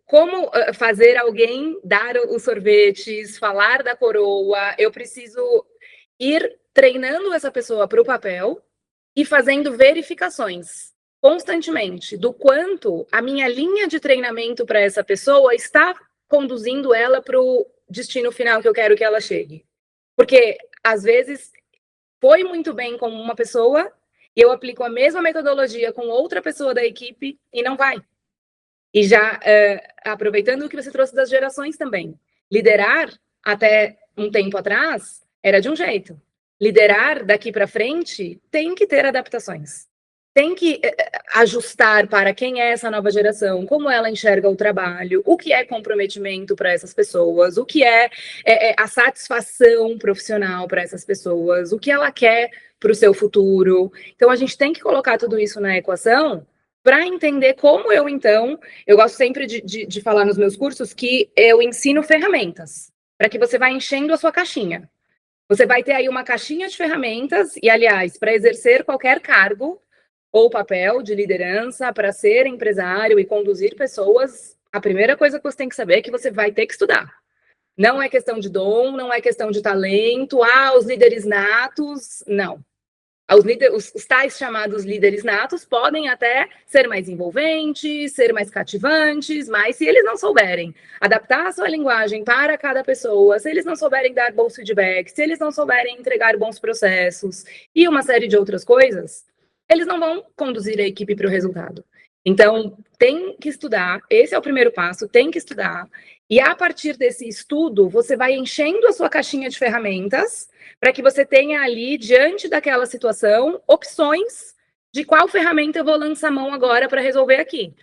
como fazer alguém dar os sorvetes, falar da coroa? Eu preciso ir treinando essa pessoa para o papel e fazendo verificações constantemente do quanto a minha linha de treinamento para essa pessoa está conduzindo ela para o destino final que eu quero que ela chegue. Porque, às vezes, foi muito bem com uma pessoa e eu aplico a mesma metodologia com outra pessoa da equipe e não vai. E já aproveitando o que você trouxe das gerações também, liderar até um tempo atrás era de um jeito. Liderar daqui para frente tem que ter adaptações. tem que ajustar para quem é essa nova geração, como ela enxerga o trabalho, o que é comprometimento para essas pessoas, o que é a satisfação profissional para essas pessoas, o que ela quer para o seu futuro. Então, a gente tem que colocar tudo isso na equação para entender como eu gosto sempre de falar nos meus cursos que eu ensino ferramentas, para que você vá enchendo a sua caixinha. Você vai ter aí uma caixinha de ferramentas, e, aliás, para exercer qualquer cargo ou papel de liderança, para ser empresário e conduzir pessoas, a primeira coisa que você tem que saber é que você vai ter que estudar. Não é questão de dom, não é questão de talento, os líderes natos, não. Os tais chamados líderes natos podem até ser mais envolventes, ser mais cativantes, mas se eles não souberem adaptar a sua linguagem para cada pessoa, se eles não souberem dar bons feedbacks, se eles não souberem entregar bons processos e uma série de outras coisas, eles não vão conduzir a equipe para o resultado. Então, tem que estudar, esse é o primeiro passo, tem que estudar, e a partir desse estudo, você vai enchendo a sua caixinha de ferramentas para que você tenha ali, diante daquela situação, opções de qual ferramenta eu vou lançar mão agora para resolver aqui.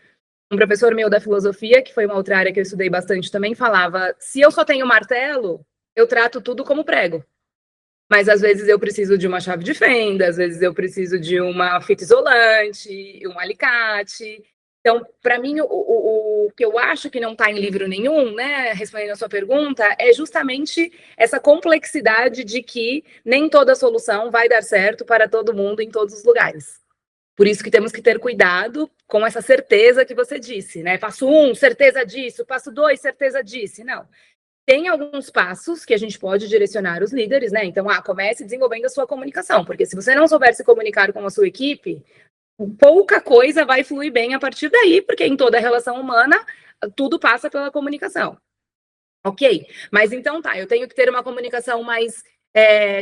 Um professor meu da filosofia, que foi uma outra área que eu estudei bastante também, falava, se eu só tenho martelo, eu trato tudo como prego. Mas às vezes eu preciso de uma chave de fenda, às vezes eu preciso de uma fita isolante, um alicate. Então, para mim, o que eu acho que não está em livro nenhum, né, respondendo a sua pergunta, é justamente essa complexidade de que nem toda solução vai dar certo para todo mundo em todos os lugares. Por isso que temos que ter cuidado com essa certeza que você disse, né? Passo 1, certeza disso. Passo 2, certeza disso. Não. Tem alguns passos que a gente pode direcionar os líderes, né? Então, comece desenvolvendo a sua comunicação, porque se você não souber se comunicar com a sua equipe, pouca coisa vai fluir bem a partir daí, porque em toda relação humana, tudo passa pela comunicação. Ok? Mas então eu tenho que ter uma comunicação mais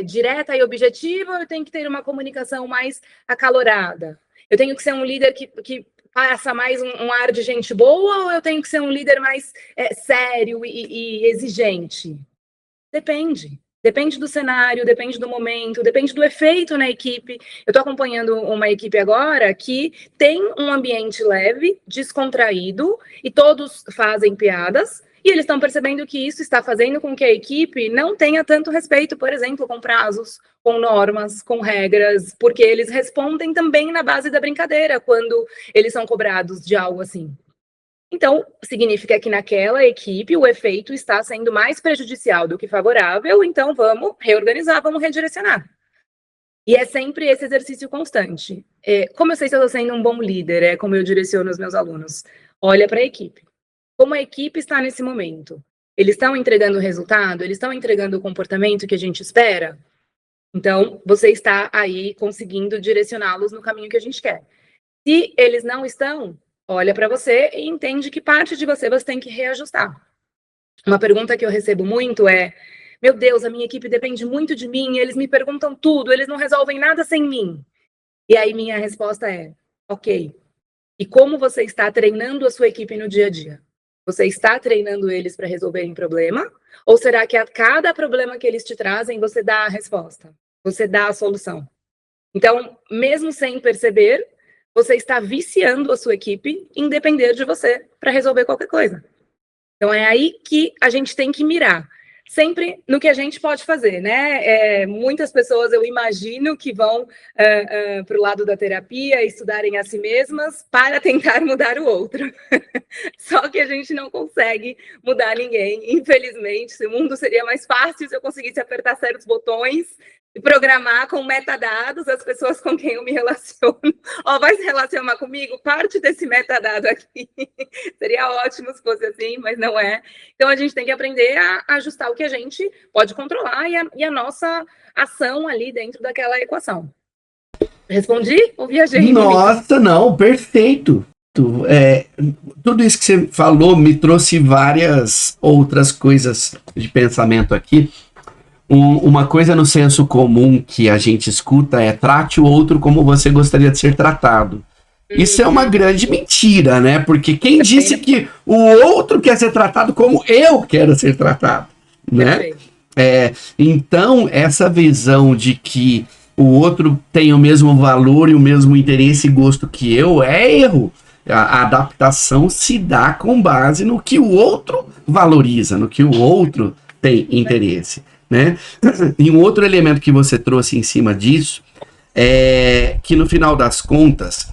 direta e objetiva, ou eu tenho que ter uma comunicação mais acalorada? Eu tenho que ser um líder que passa mais um ar de gente boa, ou eu tenho que ser um líder mais sério e exigente? Depende. Depende do cenário, depende do momento, depende do efeito na equipe. Eu estou acompanhando uma equipe agora que tem um ambiente leve, descontraído, e todos fazem piadas, e eles estão percebendo que isso está fazendo com que a equipe não tenha tanto respeito, por exemplo, com prazos, com normas, com regras, porque eles respondem também na base da brincadeira quando eles são cobrados de algo assim. Então, significa que naquela equipe o efeito está sendo mais prejudicial do que favorável, então vamos reorganizar, vamos redirecionar. E é sempre esse exercício constante. Como eu sei se eu estou sendo um bom líder, como eu direciono os meus alunos. Olha para a equipe. Como a equipe está nesse momento? Eles estão entregando o resultado? Eles estão entregando o comportamento que a gente espera? Então, você está aí conseguindo direcioná-los no caminho que a gente quer. Se eles não estão, olha para você e entende que parte de você tem que reajustar. Uma pergunta que eu recebo muito é: meu Deus, a minha equipe depende muito de mim, eles me perguntam tudo, eles não resolvem nada sem mim. E aí minha resposta é: ok. E como você está treinando a sua equipe no dia a dia? Você está treinando eles para resolverem problema? Ou será que a cada problema que eles te trazem, você dá a resposta? Você dá a solução? Então, mesmo sem perceber, você está viciando a sua equipe em depender de você para resolver qualquer coisa. Então, é aí que a gente tem que mirar. Sempre no que a gente pode fazer, né? Muitas pessoas, eu imagino, que vão para o lado da terapia, estudarem a si mesmas para tentar mudar o outro. Só que a gente não consegue mudar ninguém, infelizmente. O mundo seria mais fácil se eu conseguisse apertar certos botões e programar com metadados as pessoas com quem eu me relaciono. Vai se relacionar comigo? Parte desse metadado aqui. Seria ótimo se fosse assim, mas não é. Então, a gente tem que aprender a ajustar o que a gente pode controlar e a nossa ação ali dentro daquela equação. Respondi ou viajei? Nossa, não, perfeito. Tudo isso que você falou me trouxe várias outras coisas de pensamento aqui. Uma coisa no senso comum que a gente escuta é: trate o outro como você gostaria de ser tratado. Isso é uma grande mentira, né? Porque quem disse que o outro quer ser tratado como eu quero ser tratado, né? Então, essa visão de que o outro tem o mesmo valor e o mesmo interesse e gosto que eu, é erro. A adaptação se dá com base no que o outro valoriza, no que o outro tem interesse, né? E um outro elemento que você trouxe em cima disso é que, no final das contas,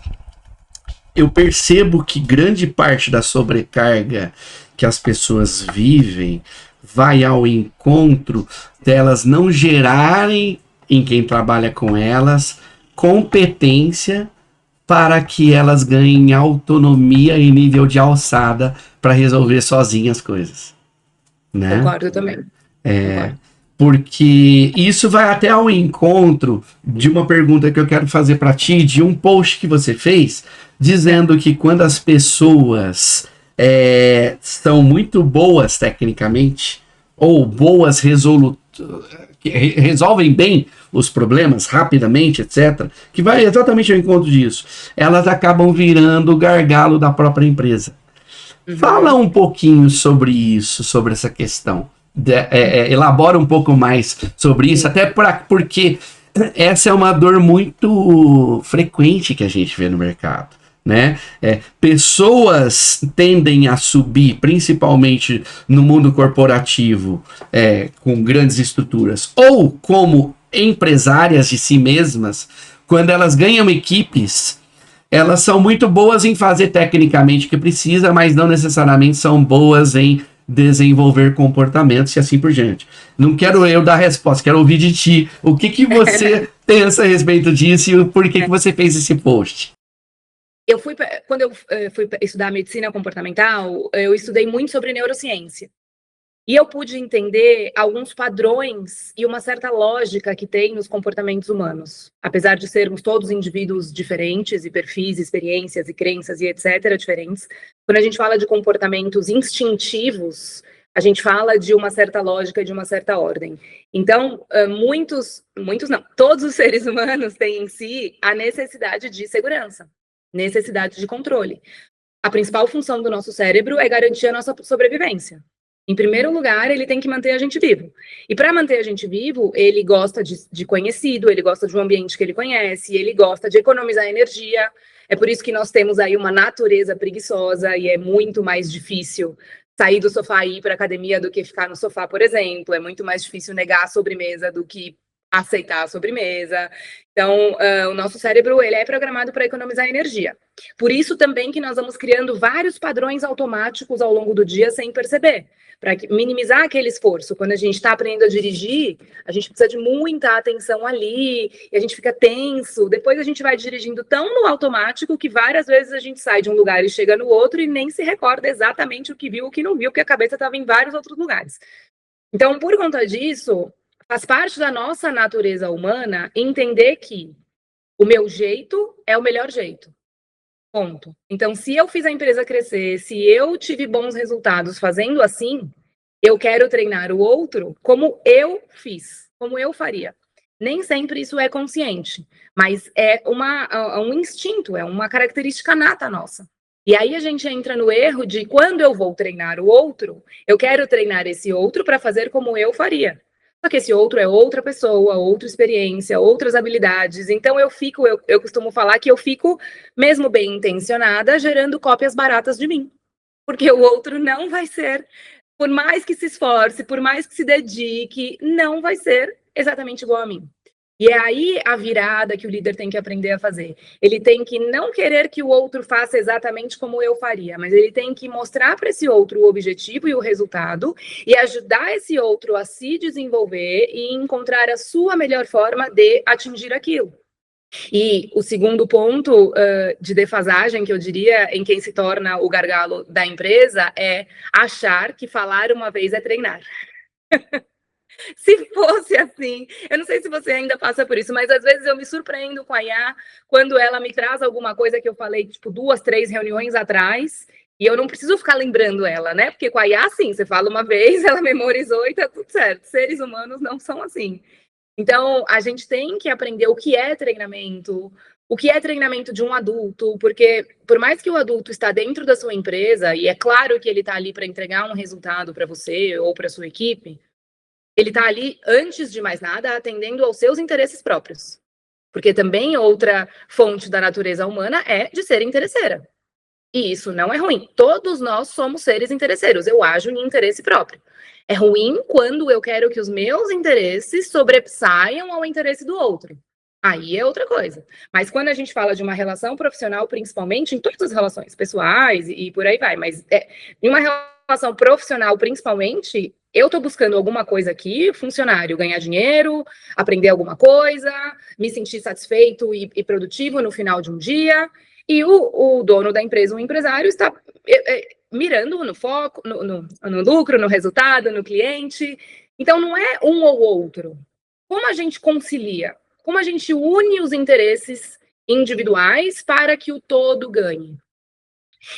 eu percebo que grande parte da sobrecarga que as pessoas vivem vai ao encontro delas não gerarem em quem trabalha com elas competência para que elas ganhem autonomia e nível de alçada para resolver sozinhas as coisas, né? Concordo também. Concordo. Porque isso vai até ao encontro de uma pergunta que eu quero fazer para ti, de um post que você fez, dizendo que quando as pessoas são muito boas tecnicamente, ou boas resolvem bem os problemas rapidamente, etc., que vai exatamente ao encontro disso, elas acabam virando o gargalo da própria empresa. Fala um pouquinho sobre isso, sobre essa questão. Elabora um pouco mais sobre isso, até porque essa é uma dor muito frequente que a gente vê no mercado, né? Pessoas tendem a subir, principalmente no mundo corporativo, com grandes estruturas, ou como empresárias de si mesmas, quando elas ganham equipes, elas são muito boas em fazer tecnicamente o que precisa, mas não necessariamente são boas em desenvolver comportamentos e assim por diante. Não quero eu dar resposta, quero ouvir de ti. O que você pensa a respeito disso e por que você fez esse post? Quando eu fui estudar medicina comportamental, eu estudei muito sobre neurociência. E eu pude entender alguns padrões e uma certa lógica que tem nos comportamentos humanos. Apesar de sermos todos indivíduos diferentes e perfis, experiências e crenças e etc. diferentes, quando a gente fala de comportamentos instintivos, a gente fala de uma certa lógica e de uma certa ordem. Então, todos os seres humanos têm em si a necessidade de segurança, necessidade de controle. A principal função do nosso cérebro é garantir a nossa sobrevivência. Em primeiro lugar, ele tem que manter a gente vivo. E para manter a gente vivo, ele gosta de conhecido, ele gosta de um ambiente que ele conhece, ele gosta de economizar energia. É por isso que nós temos aí uma natureza preguiçosa e é muito mais difícil sair do sofá e ir para a academia do que ficar no sofá, por exemplo. É muito mais difícil negar a sobremesa do que aceitar a sobremesa. Então, o nosso cérebro ele é programado para economizar energia. Por isso também que nós vamos criando vários padrões automáticos ao longo do dia sem perceber, para minimizar aquele esforço. Quando a gente está aprendendo a dirigir, a gente precisa de muita atenção ali, e a gente fica tenso. Depois a gente vai dirigindo tão no automático que várias vezes a gente sai de um lugar e chega no outro e nem se recorda exatamente o que viu, o que não viu, porque a cabeça estava em vários outros lugares. Então, por conta disso, faz parte da nossa natureza humana entender que o meu jeito é o melhor jeito. Ponto. Então, se eu fiz a empresa crescer, se eu tive bons resultados fazendo assim, eu quero treinar o outro como eu fiz, como eu faria. Nem sempre isso é consciente, mas é um instinto, é uma característica nata nossa. E aí a gente entra no erro de quando eu vou treinar o outro, eu quero treinar esse outro para fazer como eu faria. Só que esse outro é outra pessoa, outra experiência, outras habilidades. Então eu costumo falar que eu fico, mesmo bem intencionada, gerando cópias baratas de mim. Porque o outro não vai ser, por mais que se esforce, por mais que se dedique, não vai ser exatamente igual a mim. E é aí a virada que o líder tem que aprender a fazer. Ele tem que não querer que o outro faça exatamente como eu faria, mas ele tem que mostrar para esse outro o objetivo e o resultado e ajudar esse outro a se desenvolver e encontrar a sua melhor forma de atingir aquilo. E o segundo ponto de defasagem, que eu diria, em quem se torna o gargalo da empresa, é achar que falar uma vez é treinar. Se fosse assim, eu não sei se você ainda passa por isso, mas às vezes eu me surpreendo com a IA quando ela me traz alguma coisa que eu falei, tipo, 2, 3 reuniões atrás, e eu não preciso ficar lembrando ela, né? Porque com a IA, sim, você fala uma vez, ela memorizou e tá tudo certo. Seres humanos não são assim. Então, a gente tem que aprender o que é treinamento de um adulto, porque por mais que o adulto está dentro da sua empresa, e é claro que ele está ali para entregar um resultado para você ou para sua equipe, ele está ali, antes de mais nada, atendendo aos seus interesses próprios. Porque também outra fonte da natureza humana é de ser interesseira. E isso não é ruim. Todos nós somos seres interesseiros. Eu ajo em interesse próprio. É ruim quando eu quero que os meus interesses sobressaiam ao interesse do outro. Aí é outra coisa. Mas quando a gente fala de uma relação profissional, principalmente, em todas as relações pessoais e por aí vai, mas em uma relação profissional, principalmente, eu estou buscando alguma coisa aqui, funcionário, ganhar dinheiro, aprender alguma coisa, me sentir satisfeito e produtivo no final de um dia, e o dono da empresa, o empresário, está mirando no foco, no lucro, no resultado, no cliente. Então, não é um ou outro. Como a gente concilia? Como a gente une os interesses individuais para que o todo ganhe?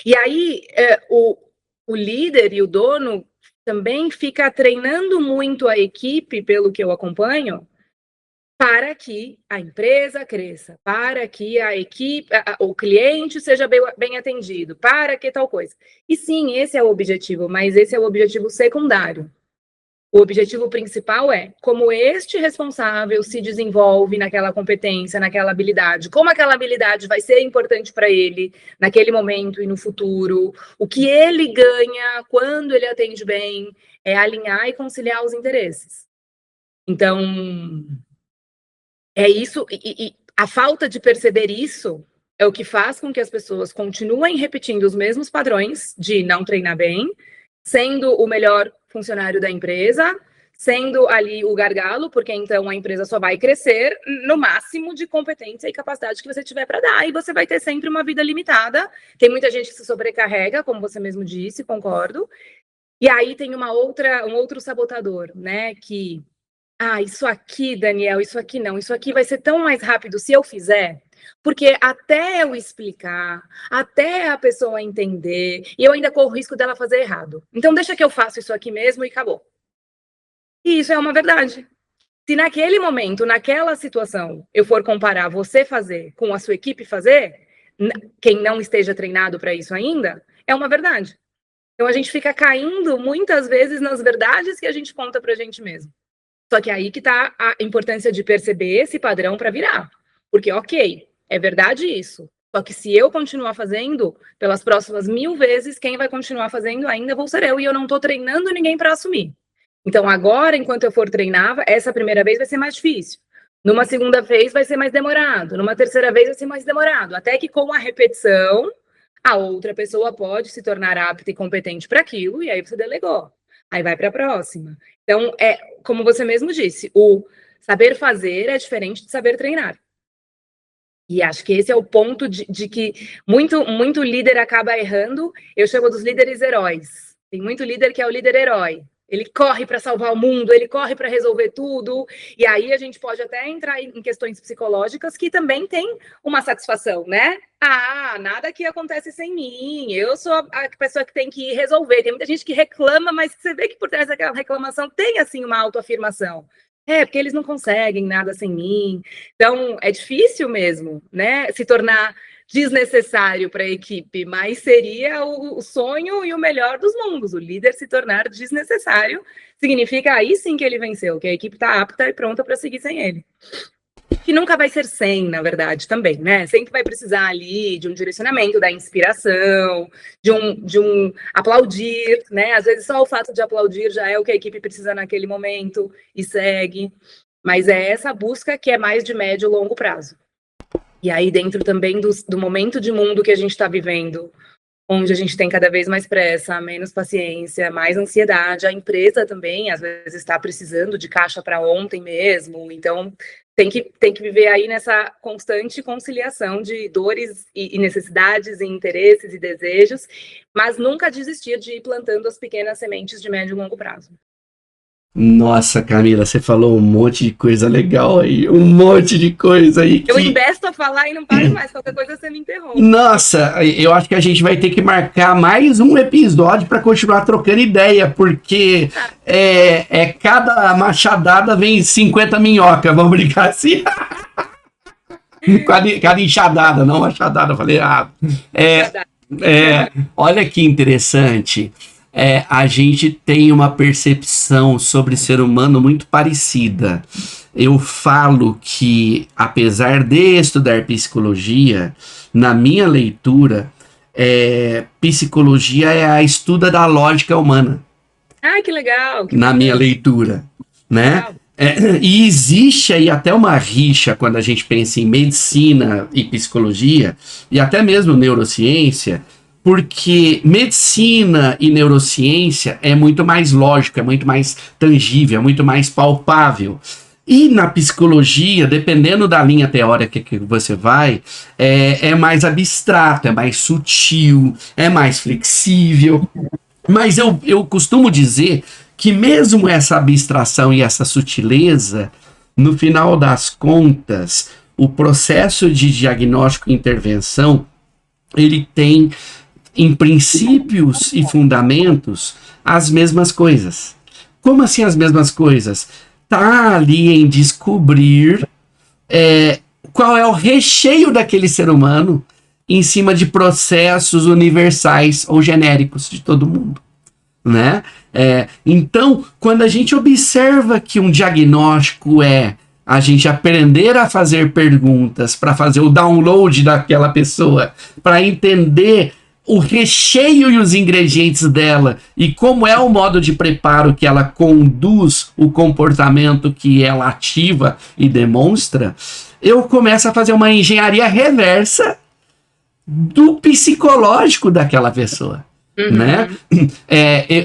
E aí, o líder e o dono também fica treinando muito a equipe, pelo que eu acompanho, para que a empresa cresça, para que a equipe, o cliente seja bem atendido, para que tal coisa. E sim, esse é o objetivo, mas esse é o objetivo secundário. O objetivo principal é como este responsável se desenvolve naquela competência, naquela habilidade, como aquela habilidade vai ser importante para ele naquele momento e no futuro, o que ele ganha quando ele atende bem, é alinhar e conciliar os interesses. Então, é isso, e a falta de perceber isso é o que faz com que as pessoas continuem repetindo os mesmos padrões de não treinar bem, sendo o melhor funcionário da empresa, sendo ali o gargalo, porque então a empresa só vai crescer no máximo de competência e capacidade que você tiver para dar, e você vai ter sempre uma vida limitada. Tem muita gente que se sobrecarrega, como você mesmo disse, concordo. E aí tem um outro sabotador, né, que isso aqui, Daniel, isso aqui não, isso aqui vai ser tão mais rápido se eu fizer, porque até eu explicar, até a pessoa entender, e eu ainda corro o risco dela fazer errado. Então deixa que eu faço isso aqui mesmo e acabou. E isso é uma verdade. Se naquele momento, naquela situação, eu for comparar você fazer com a sua equipe fazer, quem não esteja treinado para isso ainda, é uma verdade. Então a gente fica caindo muitas vezes nas verdades que a gente conta para a gente mesmo. Só que aí que está a importância de perceber esse padrão para virar. Porque, ok, é verdade isso. Só que se eu continuar fazendo, pelas próximas 1000 vezes, quem vai continuar fazendo ainda vou ser eu. E eu não estou treinando ninguém para assumir. Então, agora, enquanto eu for treinar, essa primeira vez vai ser mais difícil. Numa segunda vez vai ser mais demorado. Numa terceira vez vai ser mais demorado. Até que com a repetição, a outra pessoa pode se tornar apta e competente para aquilo. E aí você delegou. Aí vai para a próxima. Então, como você mesmo disse, o saber fazer é diferente de saber treinar. E acho que esse é o ponto de que muito líder acaba errando. Eu chamo dos líderes heróis. Tem muito líder que é o líder herói. Ele corre para salvar o mundo, ele corre para resolver tudo. E aí a gente pode até entrar em questões psicológicas que também tem uma satisfação, né? Nada que acontece sem mim. Eu sou a pessoa que tem que resolver. Tem muita gente que reclama, mas você vê que por trás daquela reclamação tem, assim, uma autoafirmação. Porque eles não conseguem nada sem mim. Então, é difícil mesmo, né? Se tornar desnecessário para a equipe, mas seria o sonho e o melhor dos mundos. O líder se tornar desnecessário significa aí sim que ele venceu, que a equipe está apta e pronta para seguir sem ele. Que nunca vai ser sem, na verdade, também, né? Sempre vai precisar ali de um direcionamento, da inspiração, de um aplaudir, né? Às vezes só o fato de aplaudir já é o que a equipe precisa naquele momento e segue. Mas é essa busca que é mais de médio e longo prazo. E aí dentro também do momento de mundo que a gente está vivendo, onde a gente tem cada vez mais pressa, menos paciência, mais ansiedade, a empresa também às vezes está precisando de caixa para ontem mesmo, então tem que viver aí nessa constante conciliação de dores e necessidades, e interesses e desejos, mas nunca desistir de ir plantando as pequenas sementes de médio e longo prazo. Nossa, Camila, você falou um monte de coisa legal aí, um monte de coisa aí. Eu embesto a falar e não paro mais, qualquer coisa você me interrompe. Nossa, eu acho que a gente vai ter que marcar mais um episódio para continuar trocando ideia, porque cada machadada vem 50 minhoca, vamos brincar assim. Cada enxadada, não machadada, eu falei errado. Olha que interessante. A gente tem uma percepção sobre ser humano muito parecida. eu falo que, apesar de estudar psicologia, na minha leitura, psicologia é a estuda da lógica humana. Ah, que legal! Na minha leitura, né? E existe aí até uma rixa quando a gente pensa em medicina e psicologia, e até mesmo neurociência, porque medicina e neurociência é muito mais lógico, é muito mais tangível, é muito mais palpável. E na psicologia, dependendo da linha teórica que você vai, é mais abstrato, é mais sutil, é mais flexível. Mas eu costumo dizer que mesmo essa abstração e essa sutileza, no final das contas, o processo de diagnóstico e intervenção, ele tem, em princípios e fundamentos, as mesmas coisas. Como assim as mesmas coisas? Tá ali em descobrir qual é o recheio daquele ser humano em cima de processos universais ou genéricos de todo mundo, né? Então, quando a gente observa que um diagnóstico é a gente aprender a fazer perguntas para fazer o download daquela pessoa, para entender o recheio e os ingredientes dela e como é o modo de preparo que ela conduz o comportamento que ela ativa e demonstra, eu começo a fazer uma engenharia reversa do psicológico daquela pessoa. Né?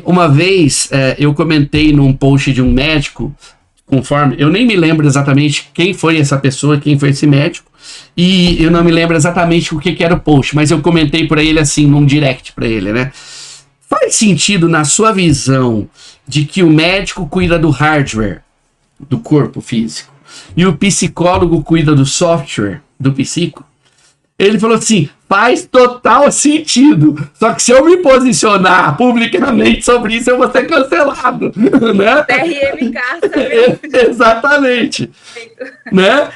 Uma vez eu comentei num post de um médico, conforme eu nem me lembro exatamente quem foi essa pessoa, quem foi esse médico, e eu não me lembro exatamente o que era o post, mas eu comentei para ele assim, num direct para ele, né? Faz sentido na sua visão de que o médico cuida do hardware, do corpo físico, e o psicólogo cuida do software, do psico? Ele falou assim, faz total sentido. Só que se eu me posicionar publicamente sobre isso, eu vou ser cancelado. Né? TRM caça. Exatamente. Né?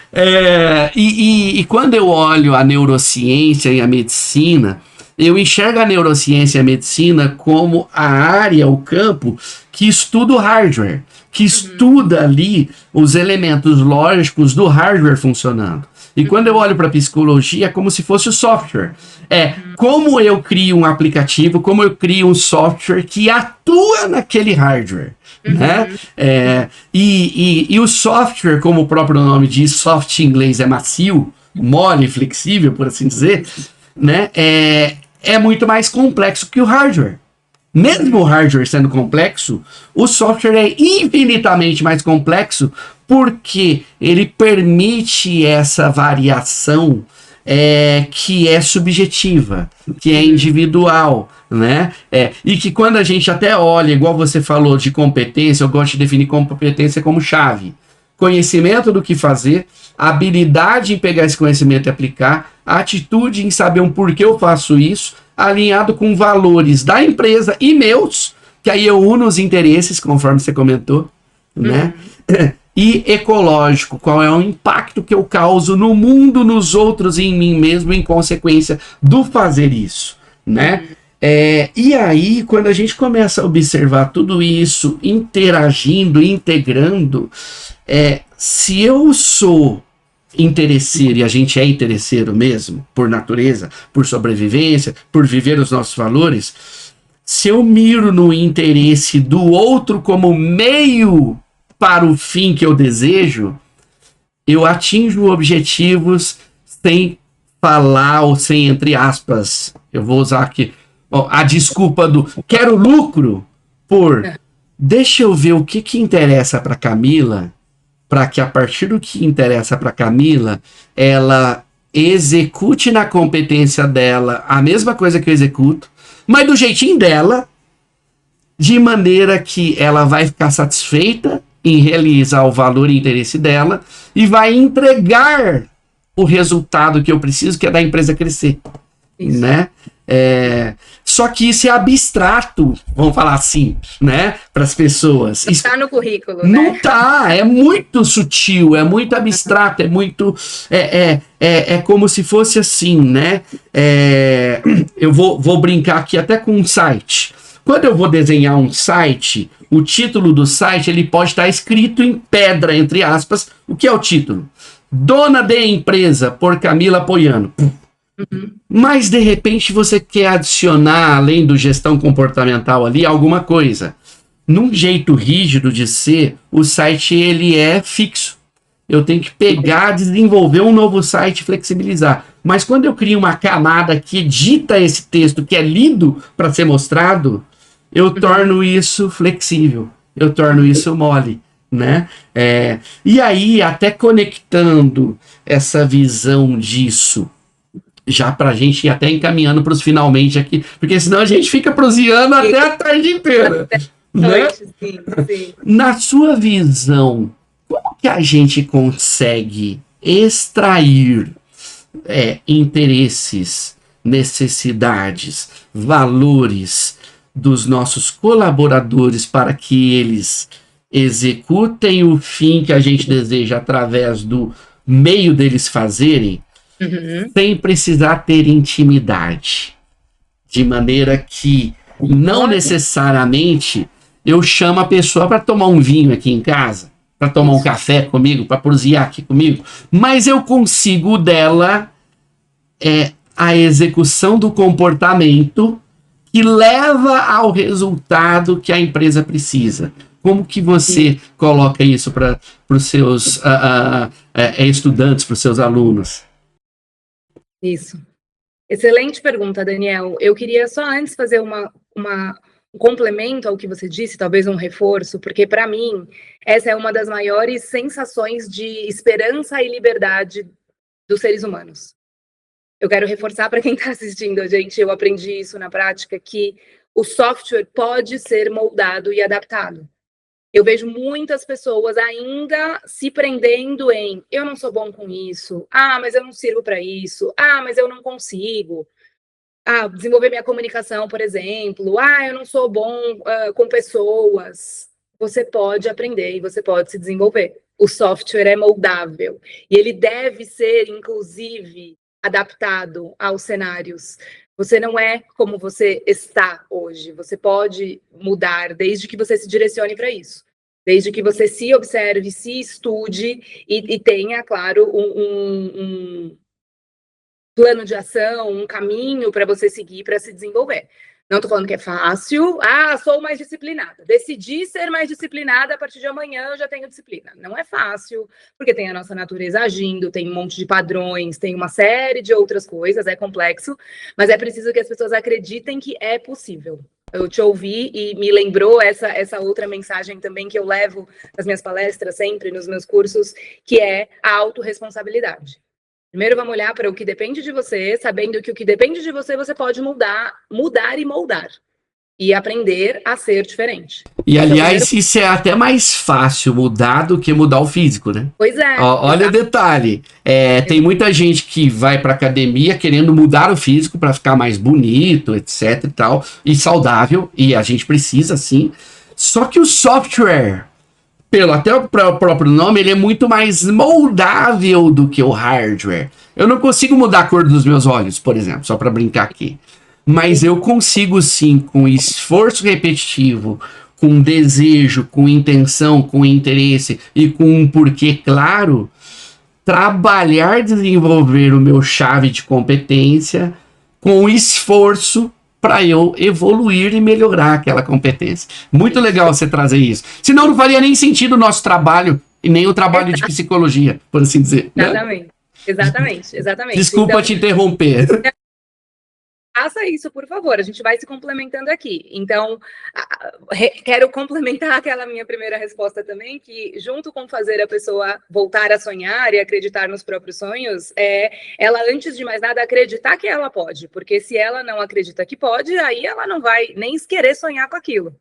E quando eu olho a neurociência e a medicina, eu enxergo a neurociência e a medicina como a área, o campo, que estuda o hardware, que estuda ali os elementos lógicos do hardware funcionando. E quando eu olho para a psicologia, é como se fosse o software. Como eu crio um aplicativo, como eu crio um software que atua naquele hardware. Né? E o software, como o próprio nome diz, soft em inglês é macio, mole, flexível, por assim dizer, né? É muito mais complexo que o hardware. Mesmo o hardware sendo complexo, o software é infinitamente mais complexo porque ele permite essa variação que é subjetiva, que é individual, né? E que quando a gente até olha, igual você falou de competência, eu gosto de definir competência como chave. Conhecimento do que fazer, habilidade em pegar esse conhecimento e aplicar, atitude em saber um porquê eu faço isso, alinhado com valores da empresa e meus, que aí eu uno os interesses, conforme você comentou, né? E ecológico, qual é o impacto que eu causo no mundo, nos outros e em mim mesmo, em consequência do fazer isso, né? E aí, quando a gente começa a observar tudo isso, interagindo, integrando, se eu sou interesseiro, e a gente é interesseiro mesmo, por natureza, por sobrevivência, por viver os nossos valores, se eu miro no interesse do outro como meio para o fim que eu desejo, eu atinjo objetivos sem falar ou sem, entre aspas, eu vou usar aqui a desculpa do quero lucro por deixa eu ver o que interessa para Camila, para que a partir do que interessa para Camila, ela execute na competência dela a mesma coisa que eu executo, mas do jeitinho dela, de maneira que ela vai ficar satisfeita em realizar o valor e interesse dela e vai entregar o resultado que eu preciso, que é da empresa crescer. Isso. Né? Só que isso é abstrato, vamos falar assim, né, para as pessoas. Não está no currículo, né? Não está, é muito sutil, é muito abstrato, é muito, é como se fosse assim, né? Eu vou brincar aqui até com um site. Quando eu vou desenhar um site, O título do site, ele pode estar escrito em pedra, entre aspas. O que é o título? Dona de Empresa, por Camila Poiano. Mas, de repente, você quer adicionar, além do gestão comportamental ali, alguma coisa. Num jeito rígido de ser, o site ele é fixo. Eu tenho que pegar, desenvolver um novo site, flexibilizar. Mas quando eu crio uma camada que edita esse texto, que é lido para ser mostrado, eu torno isso flexível, eu torno isso mole, né? E aí, até conectando essa visão disso, já para a gente ir até encaminhando para os finalmente aqui, porque senão a gente fica proseando até a tarde inteira. Né? Sim. Na sua visão, como que a gente consegue extrair interesses, necessidades, valores dos nossos colaboradores para que eles executem o fim que a gente deseja através do meio deles fazerem, sem precisar ter intimidade, de maneira que não necessariamente eu chamo a pessoa para tomar um vinho aqui em casa, para tomar um café comigo, para prosear aqui comigo, mas eu consigo dela a execução do comportamento que leva ao resultado que a empresa precisa. Como que você coloca isso para os seus estudantes, para os seus alunos? Isso. Excelente pergunta, Daniel. Eu queria só antes fazer um complemento ao que você disse, talvez um reforço, porque para mim essa é uma das maiores sensações de esperança e liberdade dos seres humanos. Eu quero reforçar para quem está assistindo a gente, eu aprendi isso na prática, que o software pode ser moldado e adaptado. Eu vejo muitas pessoas ainda se prendendo em eu não sou bom com isso, mas eu não sirvo para isso, mas eu não consigo. Desenvolver minha comunicação, por exemplo. Eu não sou bom com pessoas. Você pode aprender e você pode se desenvolver. O software é moldável. E ele deve ser, inclusive, adaptado aos cenários. Você não é como você está hoje. Você pode mudar desde que você se direcione para isso. Desde que você se observe, se estude e tenha, claro, um plano de ação, um caminho para você seguir para se desenvolver. Não estou falando que é fácil. Sou mais disciplinada. Decidi ser mais disciplinada, a partir de amanhã eu já tenho disciplina. Não é fácil, porque tem a nossa natureza agindo, tem um monte de padrões, tem uma série de outras coisas, é complexo, mas é preciso que as pessoas acreditem que é possível. Eu te ouvi e me lembrou essa outra mensagem também que eu levo nas minhas palestras sempre, nos meus cursos, que é a autorresponsabilidade. Primeiro vamos olhar para o que depende de você, sabendo que o que depende de você, você pode mudar e moldar. E aprender a ser diferente. E, aliás, isso é até mais fácil mudar do que mudar o físico, né? Pois é. Olha o detalhe. Tem muita gente que vai para academia querendo mudar o físico para ficar mais bonito, etc e tal, e saudável, e a gente precisa, sim. Só que o software, até o próprio nome, ele é muito mais moldável do que o hardware. Eu não consigo mudar a cor dos meus olhos, por exemplo, só para brincar aqui. Mas eu consigo sim, com esforço repetitivo, com desejo, com intenção, com interesse e com um porquê claro, trabalhar, desenvolver o meu chave de competência com esforço para eu evoluir e melhorar aquela competência. Muito legal você trazer isso. Senão não faria nem sentido o nosso trabalho e nem o trabalho de psicologia, por assim dizer. Exatamente, né? Exatamente. Desculpa então, te interromper. Faça isso, por favor, a gente vai se complementando aqui. Então, quero complementar aquela minha primeira resposta também, que junto com fazer a pessoa voltar a sonhar e acreditar nos próprios sonhos, ela, antes de mais nada, acreditar que ela pode, porque se ela não acredita que pode, aí ela não vai nem querer sonhar com aquilo.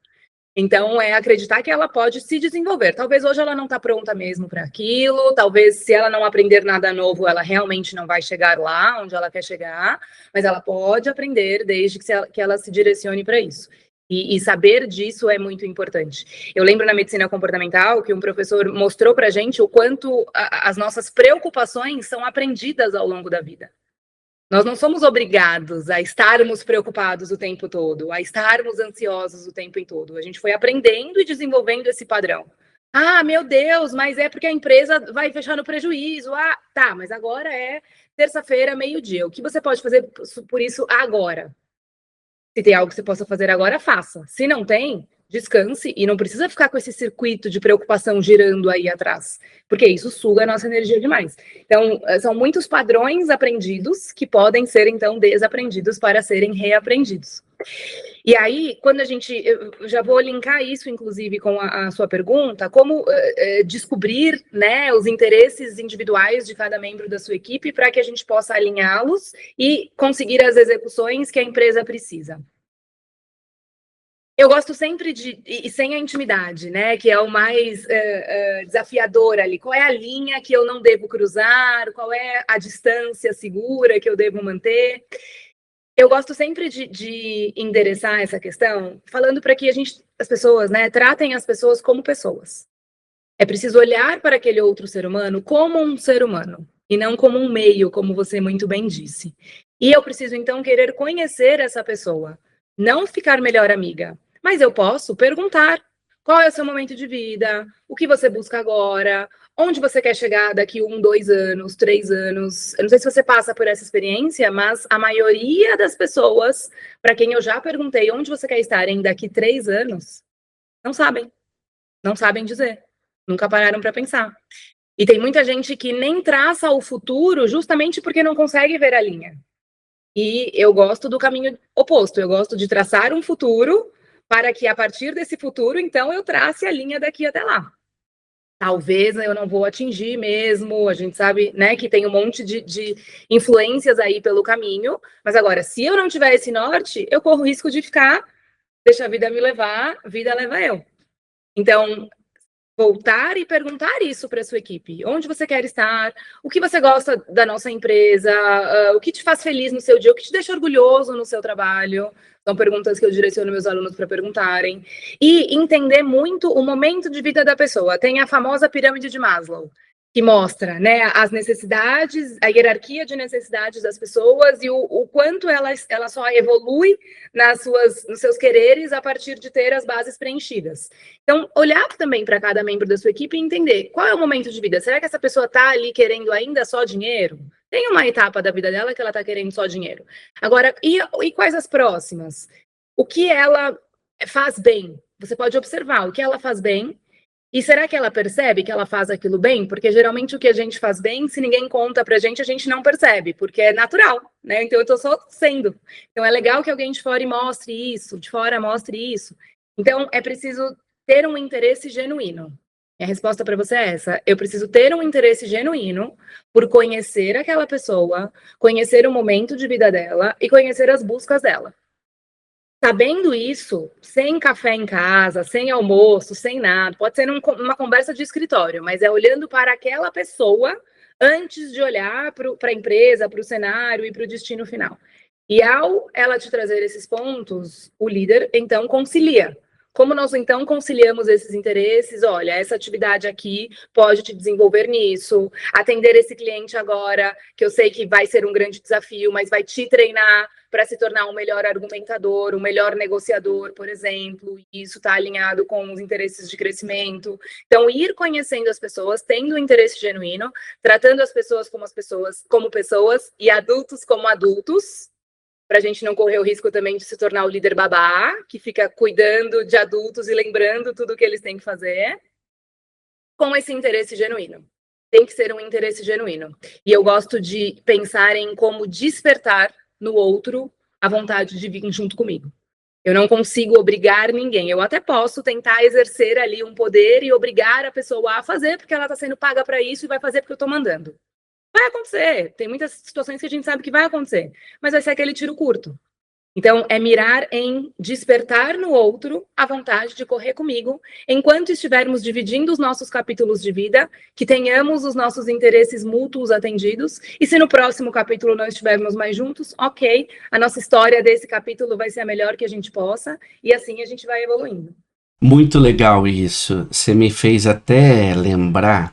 Então, é acreditar que ela pode se desenvolver. Talvez hoje ela não está pronta mesmo para aquilo, talvez se ela não aprender nada novo, ela realmente não vai chegar lá onde ela quer chegar, mas ela pode aprender desde que ela se direcione para isso. E saber disso é muito importante. Eu lembro na medicina comportamental que um professor mostrou para a gente o quanto as nossas preocupações são aprendidas ao longo da vida. Nós não somos obrigados a estarmos preocupados o tempo todo, a estarmos ansiosos o tempo todo. A gente foi aprendendo e desenvolvendo esse padrão. Ah, meu Deus, mas é porque a empresa vai fechar no prejuízo. Ah, tá, mas agora é terça-feira, meio-dia. O que você pode fazer por isso agora? Se tem algo que você possa fazer agora, faça. Se não tem, descanse e não precisa ficar com esse circuito de preocupação girando aí atrás, porque isso suga a nossa energia demais. Então, são muitos padrões aprendidos que podem ser, então, desaprendidos para serem reaprendidos. E aí, quando eu já vou linkar isso, inclusive, com a sua pergunta, como descobrir, né, os interesses individuais de cada membro da sua equipe para que a gente possa alinhá-los e conseguir as execuções que a empresa precisa. Eu gosto sempre e sem a intimidade, né, que é o mais desafiador ali. Qual é a linha que eu não devo cruzar? Qual é a distância segura que eu devo manter? Eu gosto sempre de endereçar essa questão, falando para que as pessoas, né, tratem as pessoas como pessoas. É preciso olhar para aquele outro ser humano como um ser humano, e não como um meio, como você muito bem disse. E eu preciso, então, querer conhecer essa pessoa, não ficar melhor amiga, mas eu posso perguntar qual é o seu momento de vida, o que você busca agora, onde você quer chegar daqui 1, 2 anos, 3 anos. Eu não sei se você passa por essa experiência, mas a maioria das pessoas, para quem eu já perguntei onde você quer estar em daqui 3 anos, não sabem dizer, nunca pararam para pensar. E tem muita gente que nem traça o futuro justamente porque não consegue ver a linha. E eu gosto do caminho oposto, eu gosto de traçar um futuro para que a partir desse futuro, então, eu trace a linha daqui até lá. Talvez eu não vou atingir mesmo, a gente sabe, né, que tem um monte de influências aí pelo caminho, mas agora, se eu não tiver esse norte, eu corro o risco de ficar, deixa a vida me levar, vida leva eu. Então, voltar e perguntar isso para a sua equipe. Onde você quer estar? O que você gosta da nossa empresa? O que te faz feliz no seu dia? O que te deixa orgulhoso no seu trabalho? São perguntas que eu direciono meus alunos para perguntarem. E entender muito o momento de vida da pessoa. Tem a famosa pirâmide de Maslow, que mostra, né, as necessidades, a hierarquia de necessidades das pessoas e o quanto ela só evolui nos seus quereres a partir de ter as bases preenchidas. Então, olhar também para cada membro da sua equipe e entender qual é o momento de vida. Será que essa pessoa está ali querendo ainda só dinheiro? Tem uma etapa da vida dela que ela está querendo só dinheiro. Agora, e quais as próximas? O que ela faz bem? Você pode observar o que ela faz bem. E será que ela percebe que ela faz aquilo bem? Porque geralmente o que a gente faz bem, se ninguém conta pra gente, a gente não percebe, porque é natural, né? Então eu tô só sendo. Então é legal que alguém de fora mostre isso, de fora mostre isso. Então é preciso ter um interesse genuíno. A resposta para você é essa. Eu preciso ter um interesse genuíno por conhecer aquela pessoa, conhecer o momento de vida dela e conhecer as buscas dela. Sabendo isso, sem café em casa, sem almoço, sem nada, pode ser uma conversa de escritório, mas é olhando para aquela pessoa antes de olhar para a empresa, para o cenário e para o destino final. E ao ela te trazer esses pontos, o líder, então, concilia. Como nós, então, conciliamos esses interesses? Olha, essa atividade aqui pode te desenvolver nisso, atender esse cliente agora, que eu sei que vai ser um grande desafio, mas vai te treinar para se tornar um melhor argumentador, um melhor negociador, por exemplo, e isso está alinhado com os interesses de crescimento. Então, ir conhecendo as pessoas, tendo um interesse genuíno, tratando as pessoas como pessoas e adultos como adultos, para a gente não correr o risco também de se tornar o líder babá, que fica cuidando de adultos e lembrando tudo o que eles têm que fazer, com esse interesse genuíno. Tem que ser um interesse genuíno. E eu gosto de pensar em como despertar no outro a vontade de vir junto comigo. Eu não consigo obrigar ninguém. Eu até posso tentar exercer ali um poder e obrigar a pessoa a fazer, porque ela está sendo paga para isso e vai fazer porque eu estou mandando. Vai acontecer. Tem muitas situações que a gente sabe que vai acontecer, mas vai ser aquele tiro curto. Então, é mirar em despertar no outro a vontade de correr comigo, enquanto estivermos dividindo os nossos capítulos de vida, que tenhamos os nossos interesses mútuos atendidos, e se no próximo capítulo não estivermos mais juntos, ok, a nossa história desse capítulo vai ser a melhor que a gente possa, e assim a gente vai evoluindo. Muito legal isso. Você me fez até lembrar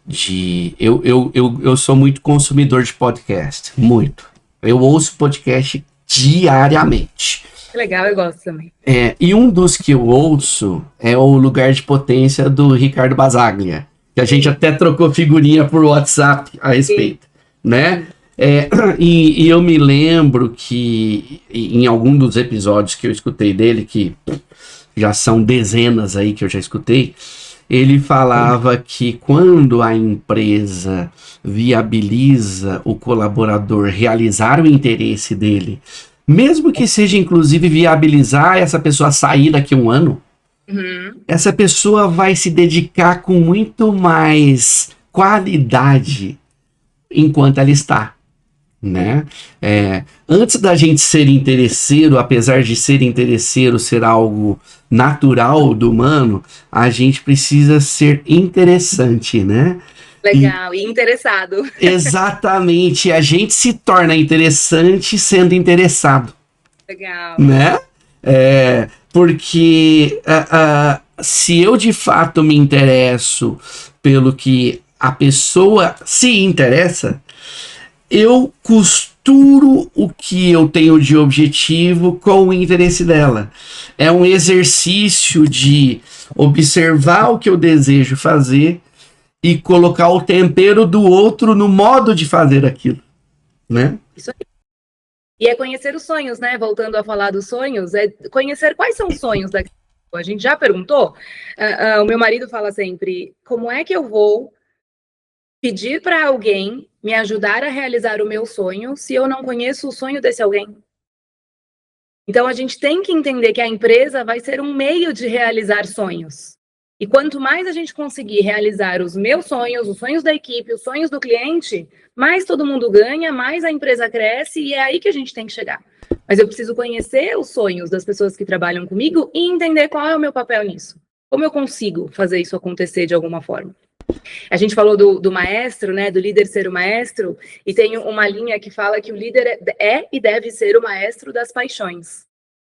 de... Eu sou muito consumidor de podcast, muito. Eu ouço podcast diariamente. Que legal, eu gosto também. E um dos que eu ouço é o Lugar de Potência do Ricardo Basaglia, que a gente até trocou figurinha por WhatsApp a respeito, né? E eu me lembro que em algum dos episódios que eu escutei dele, que já são dezenas aí que eu já escutei, ele falava que quando a empresa viabiliza o colaborador realizar o interesse dele, mesmo que seja inclusive viabilizar essa pessoa sair daqui a um ano, essa pessoa vai se dedicar com muito mais qualidade enquanto ela está, né? Antes da gente ser interesseiro, apesar de ser interesseiro ser algo natural do humano, a gente precisa ser interessante, né? Legal, e interessado. Exatamente, a gente se torna interessante sendo interessado. Legal. Né? Porque se eu de fato me interesso pelo que a pessoa se interessa, eu costuro o que eu tenho de objetivo com o interesse dela. É um exercício de observar o que eu desejo fazer e colocar o tempero do outro no modo de fazer aquilo, né? Isso aí. E é conhecer os sonhos, né? Voltando a falar dos sonhos, é conhecer quais são os sonhos da pessoa. A gente já perguntou? O meu marido fala sempre, como é que eu vou pedir para alguém me ajudar a realizar o meu sonho se eu não conheço o sonho desse alguém? Então, a gente tem que entender que a empresa vai ser um meio de realizar sonhos. E quanto mais a gente conseguir realizar os meus sonhos, os sonhos da equipe, os sonhos do cliente, mais todo mundo ganha, mais a empresa cresce e é aí que a gente tem que chegar. Mas eu preciso conhecer os sonhos das pessoas que trabalham comigo e entender qual é o meu papel nisso. Como eu consigo fazer isso acontecer de alguma forma? A gente falou do maestro, né, do líder ser o maestro, e tem uma linha que fala que o líder é e deve ser o maestro das paixões.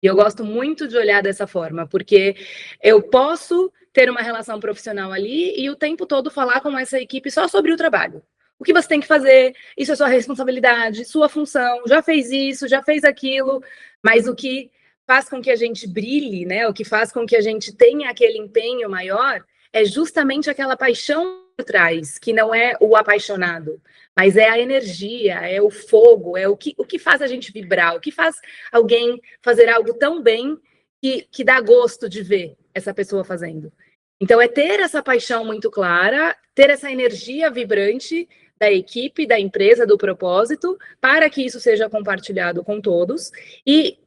E eu gosto muito de olhar dessa forma, porque eu posso ter uma relação profissional ali e o tempo todo falar com essa equipe só sobre o trabalho. O que você tem que fazer, isso é sua responsabilidade, sua função, já fez isso, já fez aquilo, mas o que faz com que a gente brilhe, né, o que faz com que a gente tenha aquele empenho maior é justamente aquela paixão por trás, que não é o apaixonado, mas é a energia, é o fogo, é o que faz a gente vibrar, o que faz alguém fazer algo tão bem que dá gosto de ver essa pessoa fazendo. Então, é ter essa paixão muito clara, ter essa energia vibrante da equipe, da empresa, do propósito, para que isso seja compartilhado com todos. E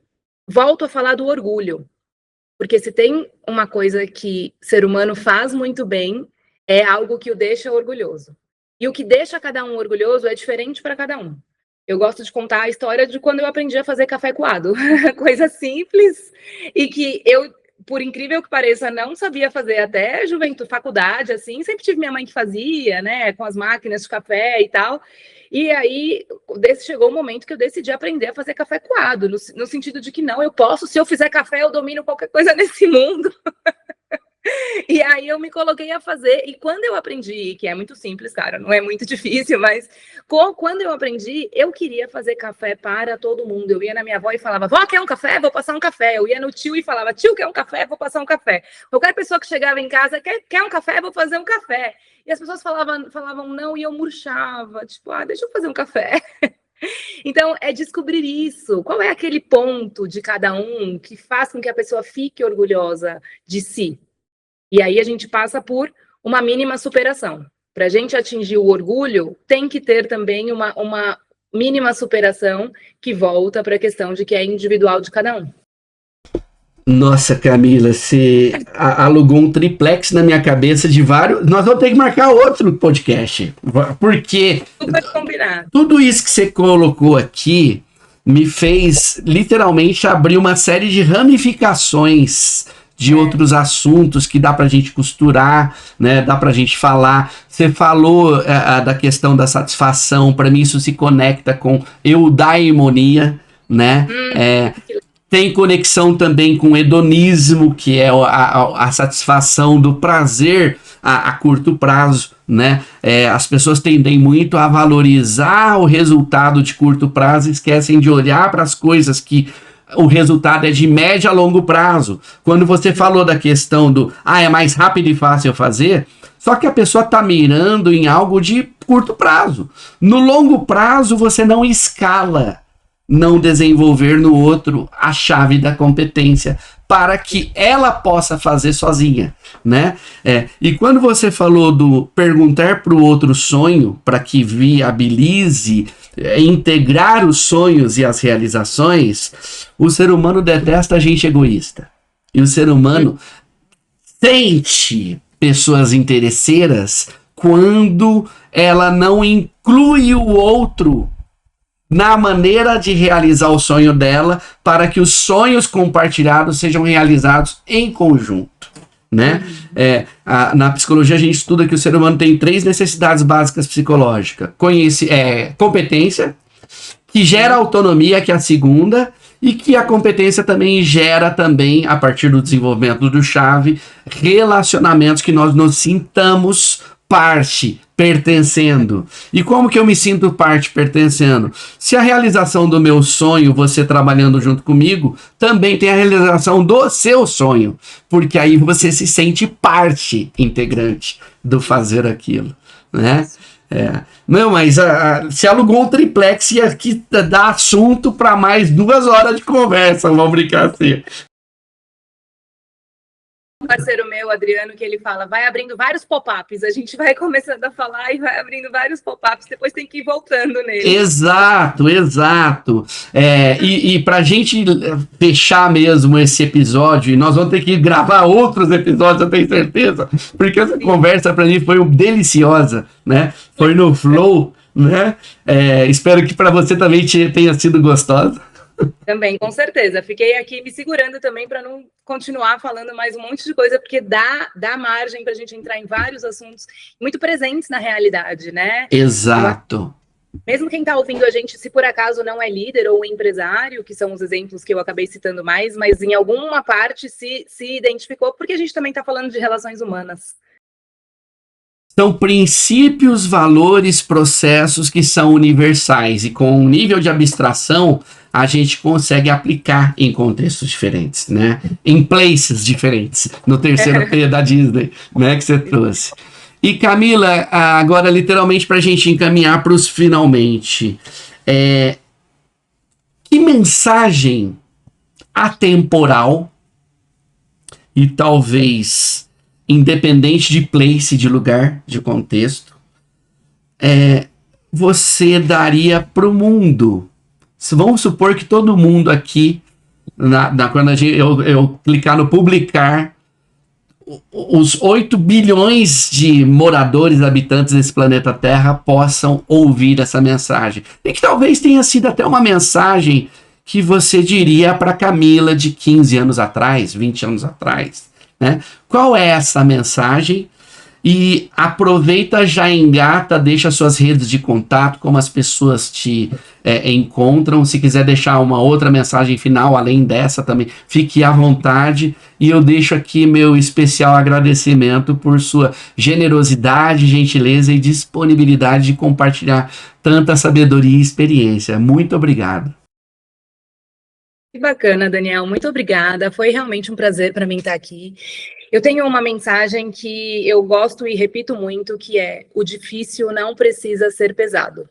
volto a falar do orgulho, porque se tem uma coisa que ser humano faz muito bem, é algo que o deixa orgulhoso. E o que deixa cada um orgulhoso é diferente para cada um. Eu gosto de contar a história de quando eu aprendi a fazer café coado. Coisa simples e que eu, por incrível que pareça, não sabia fazer até juventude, faculdade, assim. Sempre tive minha mãe que fazia, né, com as máquinas de café e tal. E aí, chegou o momento que eu decidi aprender a fazer café coado, no sentido de que não, eu posso, se eu fizer café, eu domino qualquer coisa nesse mundo. E aí eu me coloquei a fazer, e quando eu aprendi, que é muito simples, cara, não é muito difícil, mas quando eu aprendi, eu queria fazer café para todo mundo. Eu ia na minha avó e falava, vó, quer um café? Vou passar um café. Eu ia no tio e falava, tio, quer um café? Vou passar um café. Qualquer pessoa que chegava em casa, quer um café? Vou fazer um café. E as pessoas falavam não, e eu murchava, tipo, deixa eu fazer um café. Então, é descobrir isso. Qual é aquele ponto de cada um que faz com que a pessoa fique orgulhosa de si? E aí a gente passa por uma mínima superação. Para a gente atingir o orgulho, tem que ter também uma mínima superação que volta para a questão de que é individual de cada um. Nossa, Camila, você alugou um triplex na minha cabeça de vários... Nós vamos ter que marcar outro podcast, porque tudo isso que você colocou aqui me fez literalmente abrir uma série de ramificações de outros assuntos que dá pra gente costurar, né? Dá pra gente falar. Você falou da questão da satisfação, para mim isso se conecta com eudaimonia, né? Tem conexão também com hedonismo, que é a satisfação do prazer a curto prazo, né? As pessoas tendem muito a valorizar o resultado de curto prazo e esquecem de olhar para as coisas que o resultado é de médio a longo prazo. Quando você falou da questão do, é mais rápido e fácil fazer, só que a pessoa está mirando em algo de curto prazo. No longo prazo, você não escala não desenvolver no outro a chave da competência para que ela possa fazer sozinha, né? E quando você falou do perguntar para o outro sonho para que viabilize integrar os sonhos e as realizações, o ser humano detesta a gente egoísta. E o ser humano sente pessoas interesseiras quando ela não inclui o outro na maneira de realizar o sonho dela, para que os sonhos compartilhados sejam realizados em conjunto, né? Na psicologia a gente estuda que o ser humano tem 3 necessidades básicas psicológicas: competência, que gera autonomia, que é a segunda, e que a competência também gera também, a partir do desenvolvimento do chave, relacionamentos que nós nos sintamos parte, pertencendo. E como que eu me sinto parte, pertencendo? Se a realização do meu sonho, você trabalhando junto comigo, também tem a realização do seu sonho, porque aí você se sente parte integrante do fazer aquilo, né? Não, mas se alugou um triplex e aqui dá assunto para mais 2 horas de conversa, vamos brincar assim. Parceiro meu, Adriano, que ele fala, vai abrindo vários pop-ups, a gente vai começando a falar e vai abrindo vários pop-ups, depois tem que ir voltando nele. Exato. E para a gente fechar mesmo esse episódio, e nós vamos ter que gravar outros episódios, eu tenho certeza, porque essa conversa para mim foi deliciosa, né? Foi no flow, né? Espero que para você também tenha sido gostosa. Também, com certeza. Fiquei aqui me segurando também para não continuar falando mais um monte de coisa, porque dá margem para a gente entrar em vários assuntos muito presentes na realidade, né? Exato. Mesmo quem está ouvindo a gente, se por acaso não é líder ou empresário, que são os exemplos que eu acabei citando mais, mas em alguma parte se identificou, porque a gente também está falando de relações humanas. São princípios, valores, processos que são universais e com um nível de abstração a gente consegue aplicar em contextos diferentes, né? Em places diferentes, no terceiro P da Disney, né, que você trouxe. E Camila, agora literalmente para a gente encaminhar para os finalmente, que mensagem atemporal e talvez independente de place, de lugar, de contexto, você daria para o mundo? Vamos supor que todo mundo aqui, quando eu clicar no publicar, os 8 bilhões de moradores, habitantes desse planeta Terra possam ouvir essa mensagem. E que talvez tenha sido até uma mensagem que você diria para Camila de 15 anos atrás, 20 anos atrás, né? Qual é essa mensagem? E aproveita, já engata, deixa suas redes de contato, como as pessoas te encontram. Se quiser deixar uma outra mensagem final, além dessa também, fique à vontade. E eu deixo aqui meu especial agradecimento por sua generosidade, gentileza e disponibilidade de compartilhar tanta sabedoria e experiência. Muito obrigado. Que bacana, Daniel. Muito obrigada. Foi realmente um prazer para mim estar aqui. Eu tenho uma mensagem que eu gosto e repito muito, que é: o difícil não precisa ser pesado.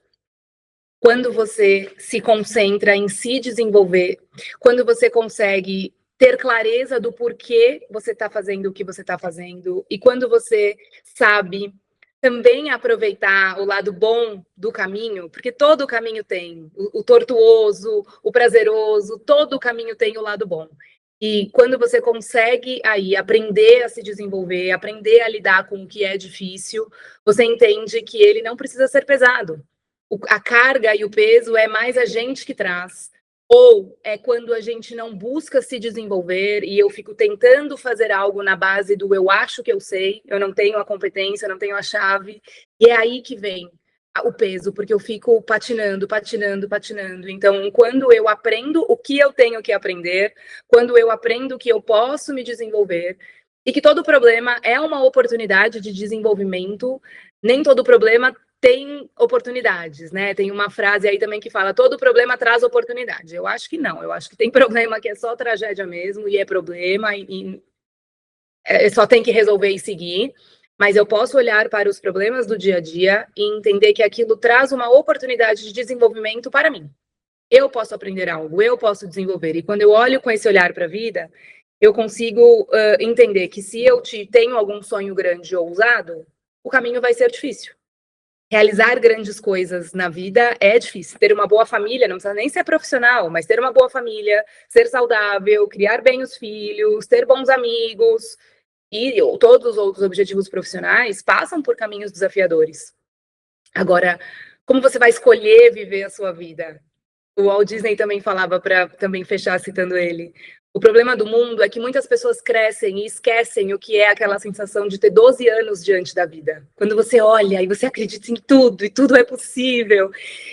Quando você se concentra em se desenvolver, quando você consegue ter clareza do porquê você está fazendo o que você está fazendo, e quando você sabe também aproveitar o lado bom do caminho, porque todo o caminho tem o tortuoso, o prazeroso, todo o caminho tem o lado bom. E quando você consegue aí aprender a se desenvolver, aprender a lidar com o que é difícil, você entende que ele não precisa ser pesado. A carga e o peso é mais a gente que traz. Ou é quando a gente não busca se desenvolver e eu fico tentando fazer algo na base do eu acho que eu sei, eu não tenho a competência, não tenho a chave, e é aí que vem o peso, porque eu fico patinando. Então, quando eu aprendo o que eu tenho que aprender, quando eu aprendo que eu posso me desenvolver, e que todo problema é uma oportunidade de desenvolvimento, nem todo problema tem oportunidades, né? Tem uma frase aí também que fala, todo problema traz oportunidade. Eu acho que não, eu acho que tem problema que é só tragédia mesmo, e é problema, só tem que resolver e seguir. Mas eu posso olhar para os problemas do dia a dia e entender que aquilo traz uma oportunidade de desenvolvimento para mim. Eu posso aprender algo, eu posso desenvolver. E quando eu olho com esse olhar para a vida, eu consigo entender que se eu tenho algum sonho grande ou ousado, o caminho vai ser difícil. Realizar grandes coisas na vida é difícil. Ter uma boa família, não precisa nem ser profissional, mas ter uma boa família, ser saudável, criar bem os filhos, ter bons amigos e todos os outros objetivos profissionais passam por caminhos desafiadores. Agora, como você vai escolher viver a sua vida? O Walt Disney também falava, para também fechar citando ele, o problema do mundo é que muitas pessoas crescem e esquecem o que é aquela sensação de ter 12 anos diante da vida. Quando você olha e você acredita em tudo, e tudo é possível.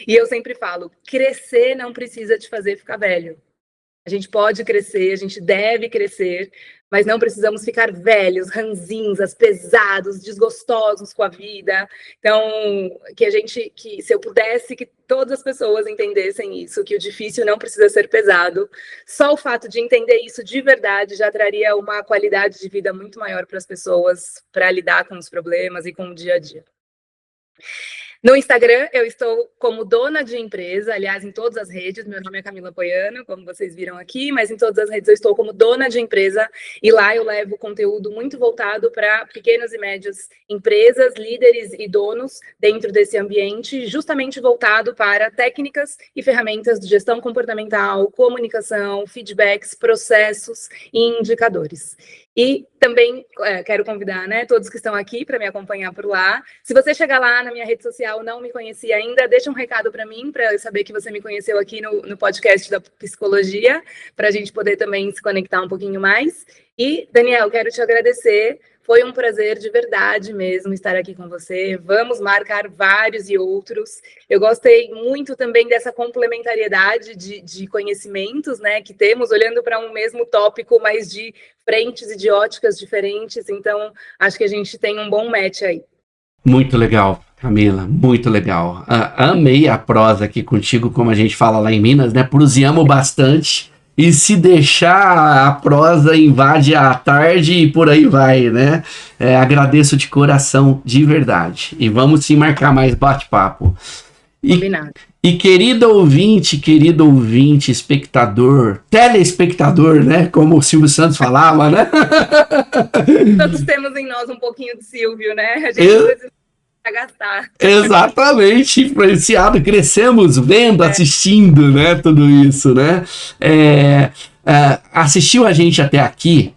E eu sempre falo, crescer não precisa te fazer ficar velho. A gente pode crescer, a gente deve crescer, mas não precisamos ficar velhos, ranzinhas, pesados, desgostosos com a vida. Então, que se eu pudesse, que todas as pessoas entendessem isso, que o difícil não precisa ser pesado. Só o fato de entender isso de verdade já traria uma qualidade de vida muito maior para as pessoas, para lidar com os problemas e com o dia a dia. No Instagram, eu estou como dona de empresa, aliás, em todas as redes. Meu nome é Camila Poiano, como vocês viram aqui, mas em todas as redes eu estou como dona de empresa, e lá eu levo conteúdo muito voltado para pequenas e médias empresas, líderes e donos dentro desse ambiente, justamente voltado para técnicas e ferramentas de gestão comportamental, comunicação, feedbacks, processos e indicadores. E também quero convidar, né, todos que estão aqui para me acompanhar por lá. Se você chegar lá na minha rede social, não me conhecia ainda, deixa um recado para mim, para eu saber que você me conheceu aqui no podcast da Psicologia, para a gente poder também se conectar um pouquinho mais. E, Daniel, quero te agradecer. Foi um prazer de verdade mesmo estar aqui com você. Vamos marcar vários e outros. Eu gostei muito também dessa complementariedade de conhecimentos, né, que temos, olhando para um mesmo tópico, mas de frentes e de óticas diferentes. Então, acho que a gente tem um bom match aí. Muito legal, Camila, muito legal. Amei a prosa aqui contigo, como a gente fala lá em Minas, né? Proseamos bastante. E se deixar, a prosa invade a tarde e por aí vai, né? Agradeço de coração, de verdade. E vamos sim marcar mais bate-papo. E querido ouvinte, espectador, telespectador, né? Como o Silvio Santos falava, né? Todos temos em nós um pouquinho de Silvio, né? A gente precisa gastar. Exatamente, influenciado, crescemos vendo, assistindo, né? Tudo isso, né? Assistiu a gente até aqui?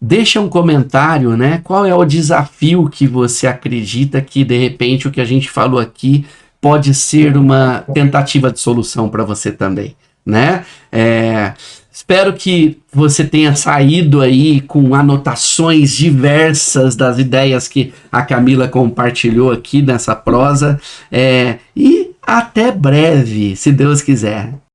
Deixa um comentário, né? Qual é o desafio que você acredita que, de repente, o que a gente falou aqui pode ser uma tentativa de solução para você também, né? Espero que você tenha saído aí com anotações diversas das ideias que a Camila compartilhou aqui nessa prosa. E até breve, se Deus quiser.